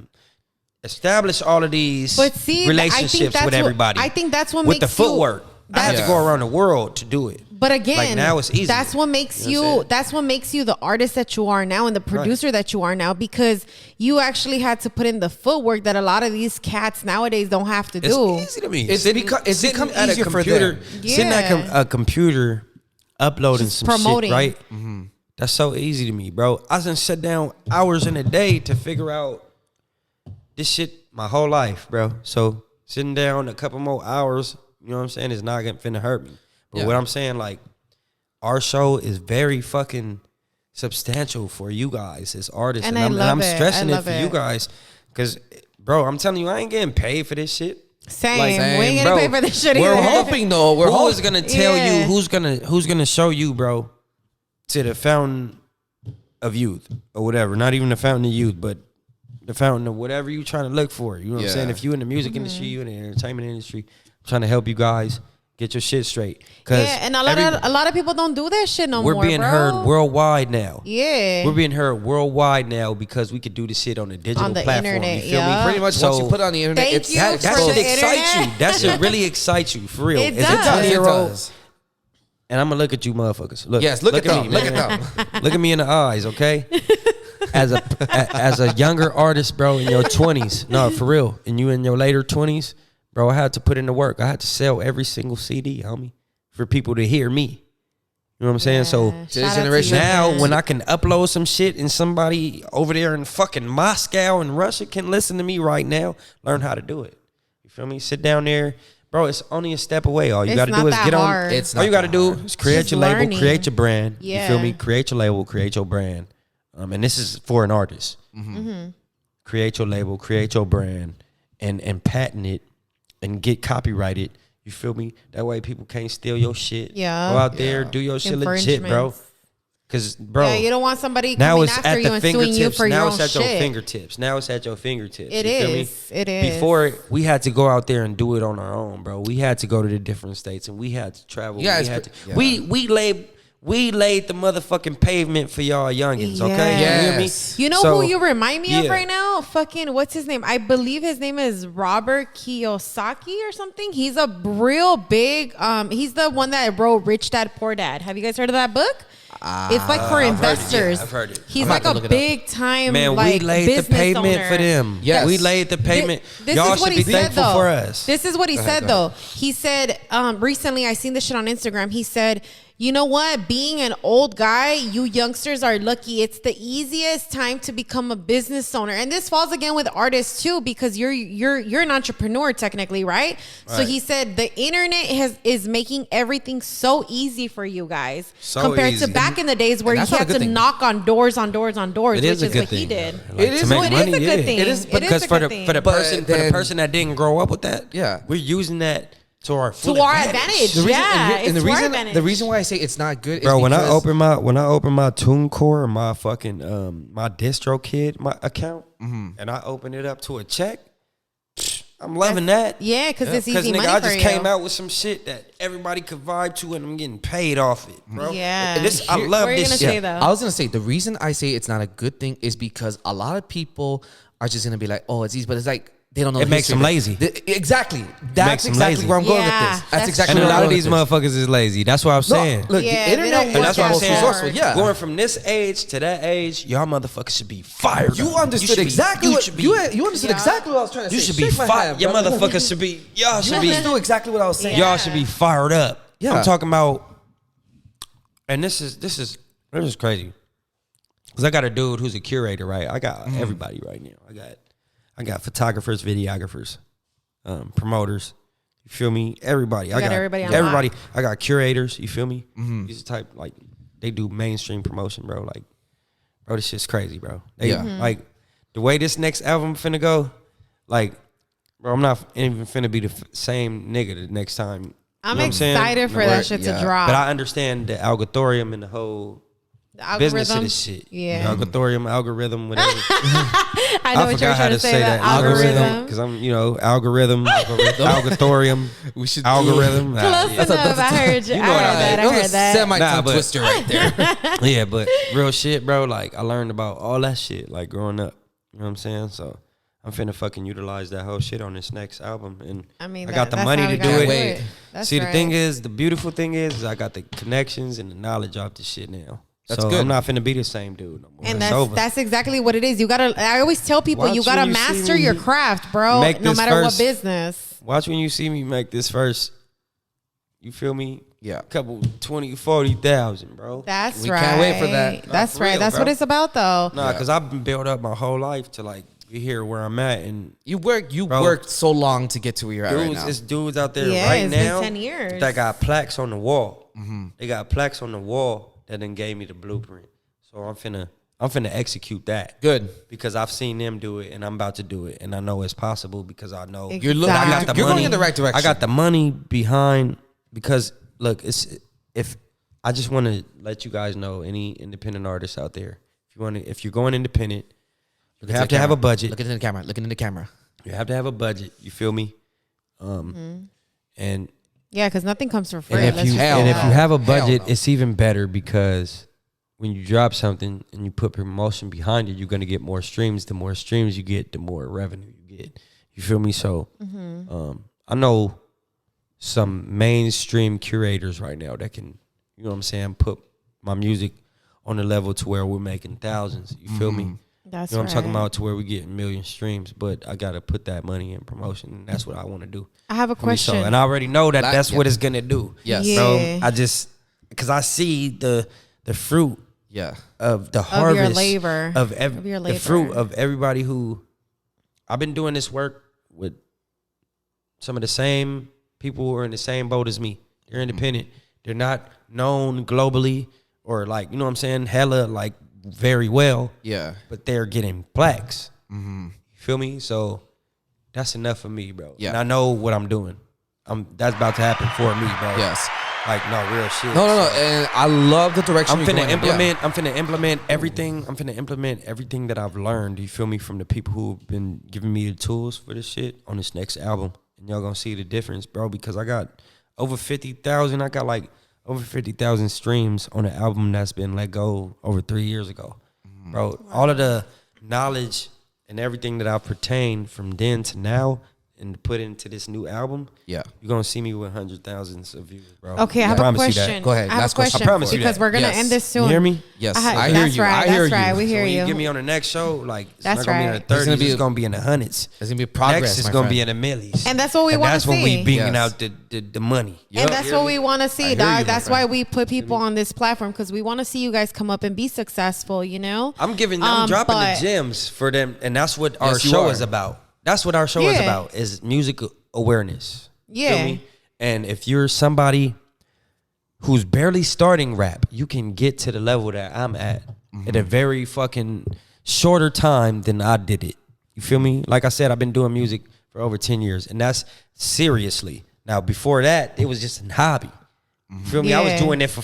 establish all of these relationships with everybody. I think that's what with makes the footwork. I had to Yeah. go around the world to do it. But again, Like, now it's easy. That's what makes You know what I'm saying? that's what makes you the artist that you are now and the producer that you are now, because you actually had to put in the footwork that a lot of these cats nowadays don't have to do. It's easy to me. It's become at a easier for computer, them. Sitting at a computer, uploading Just some promoting. shit, right? That's so easy to me, bro. I done sit down hours in a day to figure out this shit my whole life, bro. So sitting down a couple more hours, you know what I'm saying, is not gonna finna hurt me. But what I'm saying, like, our show is very fucking substantial for you guys as artists, And I'm I stressing it love for it. you guys, because, bro, I'm telling you, I ain't getting paid for this shit. Same. Like, We ain't gonna bro, pay for this shit we're either. hoping though. Who is gonna tell Yeah. you who's gonna show you, bro, to the fountain of youth or whatever? Not even the fountain of youth, but the fountain of whatever you trying to look for. You know what I'm saying? If you in the music industry, you in the entertainment industry, I'm trying to help you guys get your shit straight. Yeah, and a lot of people don't do that shit no more. We're being bro. heard worldwide now. Yeah, We're being heard worldwide now because we could do this shit on the digital On the platform. internet, You feel yeah. me? Pretty much, once you put it on the internet, Thank it's you That for should the excite internet. you. That should really excite you, for real. It As does. a 20-year-old, It does. and I'm gonna look at you motherfuckers. Look, Yes, look at them. me, Look man. at them. Look at me in the eyes, okay? As a younger artist, bro, in your 20s, no, for real, and you in your later 20s, bro, I had to put in the work. I had to sell every single CD, homie, for people to hear me. You know what I'm saying? So Shout out generation to you, now, man. when I can upload some shit and somebody over there in fucking Moscow and Russia can listen to me right now, learn how to do it. You feel me? Sit down there. Bro, it's only a step away. All you It's got to not do is that get on. hard. It's All you not got to that do hard. is create Just your label, learning. create your brand. Yeah. You feel me? Create your label, create your brand. And this is for an artist. Create your label, create your brand, and patent it and get copyrighted. You feel me? That way people can't steal your shit. Yeah. Go out there, do your shit legit, bro. Infringements. Cause, bro, Yeah, you don't want somebody now coming it's after at you the and suing you fingertips. for your Now own it's at your shit. fingertips. Now it's at your fingertips. It You feel me? is. It is. Before we had to go out there and do it on our own, bro. We had to go to the different states and we had to travel. Yeah, we it's had to, pre- yeah. we laid the motherfucking pavement for y'all youngins. Okay, Yes. you hear me? You know So, who you remind me of yeah. right now? Fucking, what's his name? I believe his name is Robert Kiyosaki or something. He's a real big, he's the one that wrote Rich Dad, Poor Dad. Have you guys heard of that book? It's like for I've heard it, investors. yeah, I've heard it. He's I'm like about to a look it up. big time, Man, like, we laid the business pavement owner. for them. Yes. We laid the pavement. This Y'all is what should he be said, thankful though. for us. This is what he said, though. He said, recently, I seen this shit on Instagram. He said, you know what? Being an old guy, you youngsters are lucky. It's the easiest time to become a business owner. And this falls again with artists too, because you're an entrepreneur technically, right? So he said the internet is making everything so easy for you guys So compared easy. to back in the days where And you that's not had a to good thing. knock on doors, It which is a is good what thing. he did. Like, It is to a- make So it is money, a good yeah. thing. It is, It Because is a for good the thing. for the But person for the then- person that didn't grow up with that, Yeah. we're using that to our full To our advantage. The reason, Yeah, and it's the to our reason, advantage. the reason why I say it's not good, Bro, is when I because- open my TuneCore, my fucking my DistroKid, my account, and I open it up to a check, I'm loving that. Yeah, because it's Because easy nigga, money I for just you. came out with some shit that everybody could vibe to, and I'm getting paid off it, bro. Yeah. And this, I Here- love What are you this gonna shit. say, though? I was gonna say the reason I say it's not a good thing is because a lot of people are just gonna be like, oh, it's easy, but it's like they don't know. It the makes history them of it. lazy. Exactly. That's them exactly lazy. where I'm going Yeah, with this. that's That's exactly And a where lot I'm of going these with this. motherfuckers is lazy. That's what I'm saying. Look, Yeah, the they internet don't was work that's what I'm as saying. hard. resourceful. Yeah. Going from this age to that age, y'all motherfuckers should be fired. You up. understood should be- exactly you what should be- you understood Yeah. exactly what I was trying to say. You should be Shake my fired. hand, Your brother. motherfuckers should be. Y'all should be. You understood exactly what I was saying. Yeah. Y'all should be fired up. Yeah. I'm talking about. And this is crazy. Cause I got a dude who's a curator, right? I got everybody right now. I got photographers, videographers, promoters. You feel me? Everybody. I got got everybody on everybody. lock. I got curators. You feel me? These type like they do mainstream promotion, bro. Like, bro, this shit's crazy, bro. They, Yeah. Like the way this next album finna go, like, bro, I'm not even finna be the same nigga the next time. I'm You know what saying? excited for that shit Yeah. to drop. But I understand the algorithm and the whole The business of algorithm. this shit. Yeah. Algorithm, algorithm, whatever. I know what you're forgot how trying to to say. say That that. algorithm. Because I'm, algorithm, algorithm, We should algorithm. Close enough. I heard you. I heard that. I heard that. Semi tongue but- twister right there. Yeah, but real shit, bro. Like, I learned about all that shit, like, growing up. You know what I'm saying? So, I'm finna fucking utilize that whole shit on this next album. And I mean, I got the that's money how to we do gotta it. Wait. That's See, the right. thing is, the beautiful thing is I got the connections and the knowledge off this shit now. That's so good. I'm not finna be the same dude no more. And It's over. that's exactly what it is. You gotta. I always tell people you Watch gotta when you see master me your craft, bro. make No this matter what first- business. Watch when you see me make this first, you feel me? Yeah. Couple 20, 40,000, bro. That's We right. can't wait for that. That's for right. real, That's bro. what it's about, though. Nah, because I've been built up my whole life to like be here where I'm at. And You Bro. worked so long to get to where you're at right dudes, now. it's dudes out there Yeah, right it's been now 10 years. that got plaques on the wall. They got plaques on the wall that then gave me the blueprint. So I'm finna execute that. Good. Because I've seen them do it and I'm about to do it. And I know it's possible because I know You're looking. Exactly. I got the You're money. going in the right direction. I got the money behind because look, if I just want to let you guys know, any independent artists out there, if you're going independent, you have to have a budget. Looking in the camera. Looking in the camera. You have to have a budget. You feel me? And Yeah, because nothing comes for free. and if Let's you just hell say and if that. you have a Hell budget, no. it's even better because when you drop something and you put promotion behind it, you're gonna get more streams. The more streams you get, the more revenue you get. You feel me? So, I know some mainstream curators right now that can, you know what I'm saying, put my music on the level to where we're making thousands. You feel me? That's You know what I'm talking right. about, to where we get million streams, but I gotta put that money in promotion, and that's what I want to do. I have a For me. So, question. and I already know that Like- that's yeah. what it's gonna do. Yes. Yeah. So I just, because I see the fruit Yeah. of the your harvest labor. of Of your the fruit labor. of everybody who I've been doing this work with. Some of the same people who are in the same boat as me. They're independent. They're not known globally or like, you know what I'm saying, hella like very well. Yeah. But they're getting plaques. You feel me? So that's enough for me, bro. Yeah. And I know what I'm doing. That's about to happen for me, bro. Yes. Like, no, real shit. No. So And I love the direction I'm you're finna going in. implement. I'm finna implement everything. I'm finna implement everything that I've learned. You feel me, from the people who've been giving me the tools for this shit on this next album, and y'all gonna see the difference, bro. Because I got over 50,000. I got like over 50,000 streams on an album that's been let go over 3 years ago, bro. All of the knowledge and everything that I've pertained from then to now and put into this new album, Yeah. you're gonna see me with hundred thousands of views, bro. Okay, I have a promise you that. question. Go ahead. I have Last a question. question. I promise you because that. we're gonna Yes. end this soon. You hear me? Yes. I I hear that's you. right. I hear That's right. you. We So hear when you you. get me on the next show, like it's That's not gonna be in right. the It's 30s, gonna be- it's gonna be in the hundreds. There's gonna be progress. Next is my gonna friend. be in the millies. And that's what we And wanna that's when we see. bringing Yes. out the money. And that's what we want to see, hear dog. you, That's my why friend. we put people on this platform, because we want to see you guys come up and be successful, you know? I'm dropping the but- gems for them, and that's what our Yes, you show are. is about. That's what our show is Yeah. about, is music awareness. Yeah. Feel me? And if you're somebody who's barely starting rap, you can get to the level that I'm at a very fucking shorter time than I did it. You feel me? Like I said, I've been doing music for over 10 years, and that's seriously. Now, before that, it was just a hobby. You feel me? I was Yeah. doing it for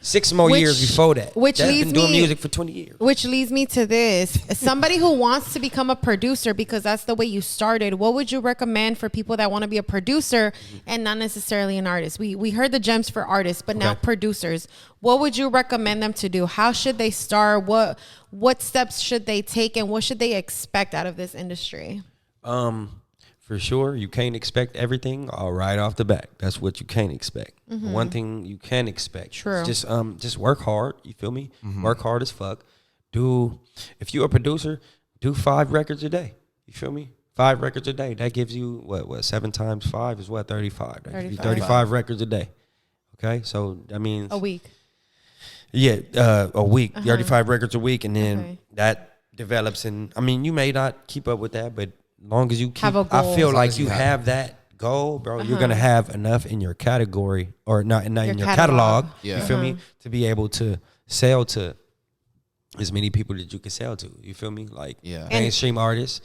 6 more Which- years before that. which That's leads been doing me- music for 20 years. Which leads me to this. Somebody who wants to become a producer, because that's the way you started, what would you recommend for people that want to be a producer and not necessarily an artist? We heard the gems for artists, but now Okay. producers. What would you recommend them to do? How should they start? What steps should they take, and what should they expect out of this industry? For sure, you can't expect everything all right off the bat. That's what you can't expect. One thing you can expect, True. is just work hard. You feel me? Work hard as fuck. If you're a producer, do 5 records a day. You feel me? 5 records a day. That gives you what 7 times 5 is what 35. That gives you 35 records a day. Okay, so that means A week. Yeah, a week. 35 records a week, and then that develops. And I mean, you may not keep up with that, but long as you keep, Have a goal. I feel As long like as you you have that goal, bro. You're gonna have enough in your category, or not in your catalog. catalog. Yeah. You feel me? To be able to sell to as many people that you can sell to. You feel me? Like mainstream artists,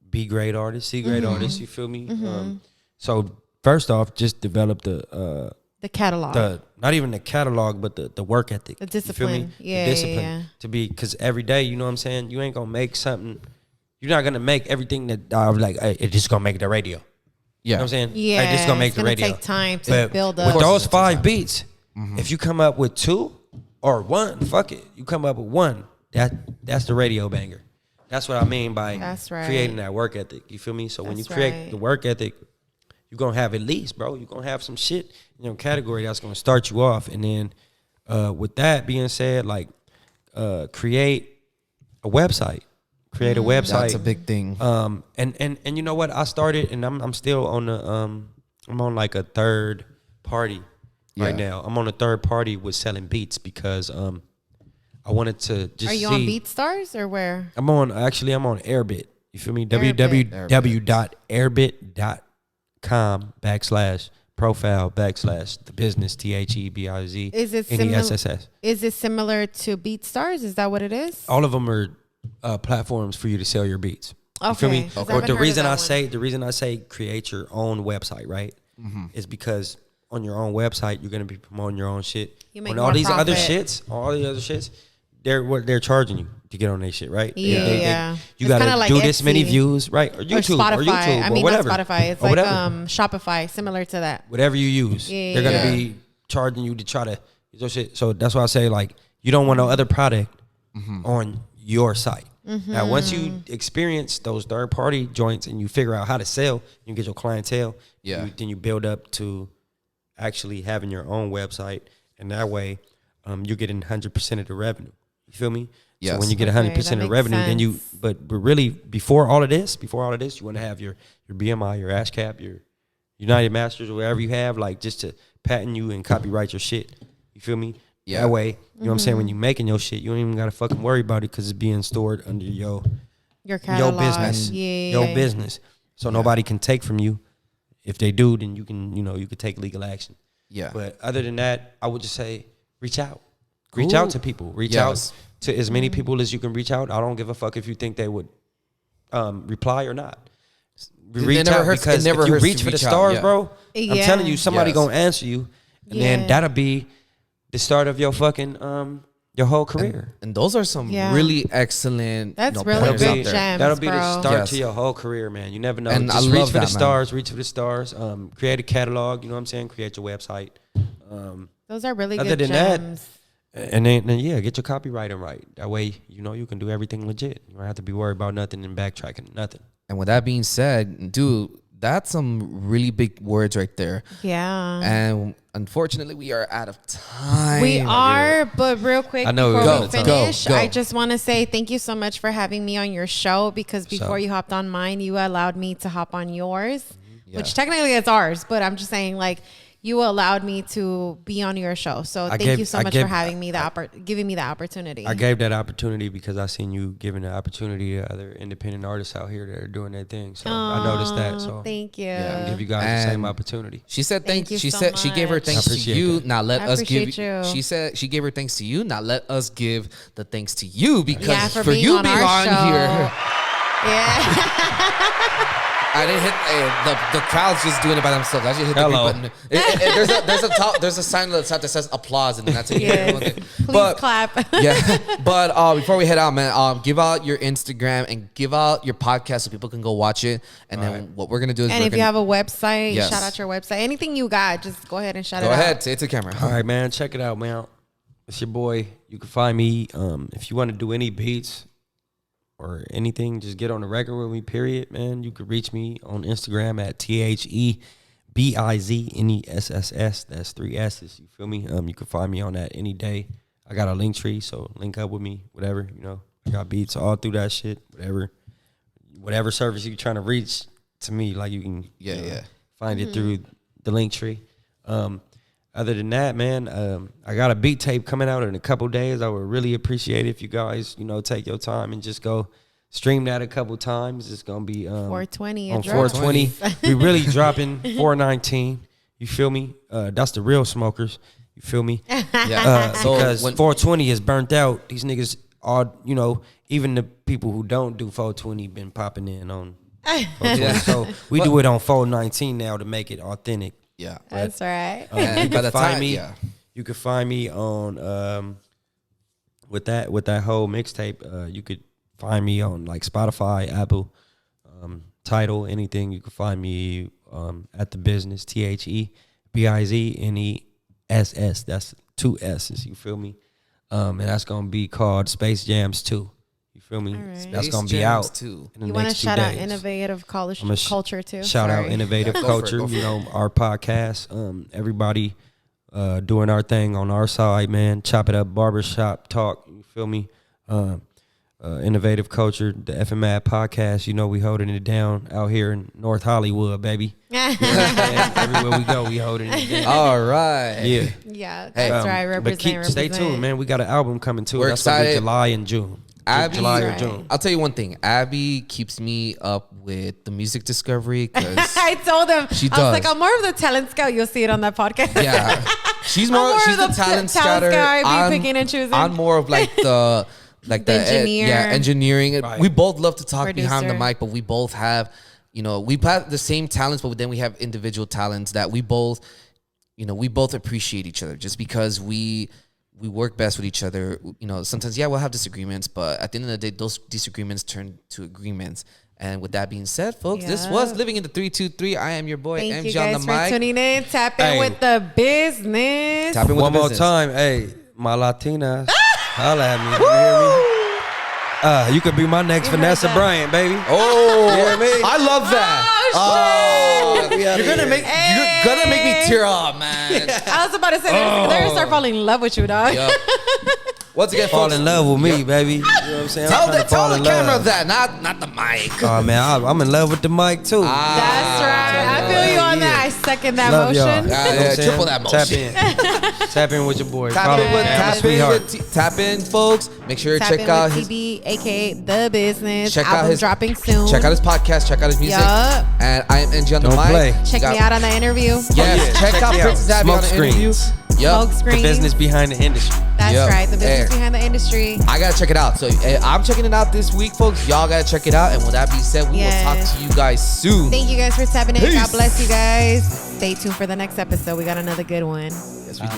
B grade artists, C grade artists. You feel me? So first off, just develop the catalog. Not even the catalog, but the work ethic. The discipline. You feel me? Yeah, the discipline yeah. to be, because every day, you know what I'm saying? You ain't gonna make something. You're not gonna make everything that I'm like, hey, it's just gonna make the radio. You know what I'm saying? Yeah, Hey, this gonna make it's the gonna radio. take time to But build up. with those 5 beats, if you come up with 2 or 1, fuck it. You come up with 1. That's the radio banger. That's what I mean by creating that work ethic. You feel me? So when you create the work ethic, you're gonna have at least, bro. You're gonna have some shit in your category that's gonna start you off. And then with that being said, like create a website. Create a website. That's a big thing. And you know what? I started, and I'm still on the I'm on like a third party right now. I'm on a third party with selling beats because I wanted to just Are you on BeatStars or where? I'm on Airbit. You feel me? Airbit. www.airbit.com/profile/the business THEBIZ. Is it NESSS. Is it similar to BeatStars? Is that what it is? All of them are platforms for you to sell your beats. You feel me? Okay. But the reason I say create your own website, right? Is because on your own website you're gonna be promoting your own shit. You make on more all these profit. other shits, they're charging you to get on their shit, right? Yeah. You It's gotta kinda like do this many Etsy. views, right? Or YouTube, Spotify. or YouTube, I mean, or whatever. not Spotify. It's or like whatever. Shopify, similar to that. Whatever you use, they're gonna be charging you to try to get your shit. So that's why I say, like, you don't want no other product on your site. Now, once you experience those third party joints and you figure out how to sell, you get your clientele. Then you build up to actually having your own website, and that way, you're getting 100% of the revenue. You feel me? Yes. So when you get 100% of the revenue, then you. But really, before all of this, you want to have your BMI, your ASCAP, your United Masters, or whatever you have, like, just to patent you and copyright your shit. You feel me? Yeah. That way, you know what I'm saying, when you making your shit, you don't even gotta fucking worry about it because it's being stored under your catalog. business. Your business. So nobody can take from you. If they do, then you can, you could take legal action. Yeah. But other than that, I would just say reach out. Reach out to people. Reach out to as many people as you can reach out. I don't give a fuck if you think they would reply or not. Reach out, because if you reach for the stars, bro, I'm telling you, somebody gonna answer you, and then that'll be the start of your fucking your whole career. And those are some really excellent. That's really pointers big out there. gems, That'll be the start Yes. to your whole career, man. You never know. And Just I reach love for that, the man. stars. Reach for the stars. Create a catalog. You know what I'm saying? Create your website. Those are really Other good than that, gems. And then get your copywriting right. That way, you can do everything legit. You don't have to be worried about nothing and backtracking nothing. And with that being said, dude, that's some really big words right there. Yeah. And unfortunately, we are out of time. We are, but real quick, I know before we we go, finish, go. I just want to say thank you so much for having me on your show, because before you hopped on mine, you allowed me to hop on yours, which technically it's ours, but I'm just saying, like, you allowed me to be on your show. So thank you so much for having me giving me the opportunity. I gave that opportunity because I seen you giving the opportunity to other independent artists out here that are doing their thing. So I noticed that. So thank you. I give you guys the same opportunity. She said Thank you She so said she gave her much. thanks I to appreciate you. that. Now let I us give. appreciate you. She said she gave her thanks to you. Now let us give the thanks to you, because for for being you on being our on show. here. Yeah. I didn't hit the crowd's just doing it by themselves. I just hit the button. There's a sign on the top that says applause, and that's it. Yes. Please clap. But before we head out, man, give out your Instagram and give out your podcast so people can go watch it. And then what we're gonna do is, And if you have a website, Yes. shout out your website. Anything you got, just go ahead and shout it go out. ahead, say it to the camera. All right, man. Check it out, man. It's your boy. You can find me if you want to do any beats. or anything, just get on the record with me, period, man. You could reach me on Instagram at TheBizness. That's 3 S's. You feel me? You can find me on that any day. I got a link tree, so link up with me, whatever, you know. I got beats all through that shit, whatever service you're trying to reach to me, like you can find it through the link tree. Other than that, man, I got a beat tape coming out in a couple days. I would really appreciate it if you guys, you know, take your time and just go stream that a couple times. It's gonna be 420 on 420. We really dropping 419. You feel me? That's the real smokers. You feel me? Because 420 is burnt out. These niggas are, you know, even the people who don't do 420 been popping in on 420. So we do it on 419 now to make it authentic. Yeah, that's right. You can find me. You can find me on with that whole mixtape. You could find me on like Spotify, Apple, Tidal, anything. You can find me at the Bizness, TheBizness. That's 2 S's. You feel me? And that's gonna be called Space Jams 2. You feel me? Right. That's gonna be out too. You want to shout out Innovative Culture too? Shout out Innovative Culture. You know, our podcast. Everybody doing our thing on our side, man. Chop It Up Barbershop Talk. You feel me? Innovative Culture, the FMAD podcast. You know, we holding it down out here in North Hollywood, baby. Everywhere we go, we holding it down. All right. Yeah. Yeah, that's right. Represent. Stay tuned, man. We got an album coming too. We're That's gonna be excited. July and June. July or June. I'll tell you one thing. Abby keeps me up with the music discovery because I told him she I was does. like, I'm more of the talent scout. You'll see it on that podcast. yeah, she's more she's of the the talent talent scouter. scout, I be picking and choosing. I'm more of like the engineer. engineering. Right. We both love to talk behind the Producer. mic, but we both have, you know, we have the same talents, but then we have individual talents that we both, you know, we both appreciate each other just because we work best with each other. You know, sometimes, we'll have disagreements, but at the end of the day, those disagreements turn to agreements. And with that being said, folks, this Yeah. was Living in the 323. I am your boy, Thank MG you guys on the for mic. tuning in. Tap in Hey. with the business. Tap in with One the more business. time, hey, my Latinas, holla at me. You hear me? You could be my next You heard Vanessa that. Bryant, baby. Oh, You hear me? I love that. Oh, shit. You're gonna make me tear up, man. I was about to say, they're gonna start falling in love with you, dog. Yup. Once again, Fall folks, in love with me, baby. You know what I'm saying? I'm Tell trying the to fall in camera love. that, not the mic. Oh man, I'm in love with the mic too. That's right. I feel you on that. I second that Love y'all. motion. You know what I'm saying? triple that motion. Tap in with your boy. Tap Follow in, me, with, man. I'm a tap, in sweetheart. with tap in, folks. Make sure to Tap check in out with his TB, aka The Business. check out Album his dropping soon. Check out his podcast. Check out his music. Yup. And I am NG on the Don't mic. play. Check me out on the interview. Yes, yeah, check check out me out. Princess Abby on the Smoke interview. screens. Yup. Smoke The screen. business behind the industry. That's Yup. right. The business Hey. behind the industry. I gotta check it out. So I'm checking it out this week, folks. Y'all gotta check it out. And with that being said, we will talk Yes. to you guys soon. Thank you guys for tapping in. Peace. God bless you guys. Stay tuned for the next episode. We got another good one. Yes, we do.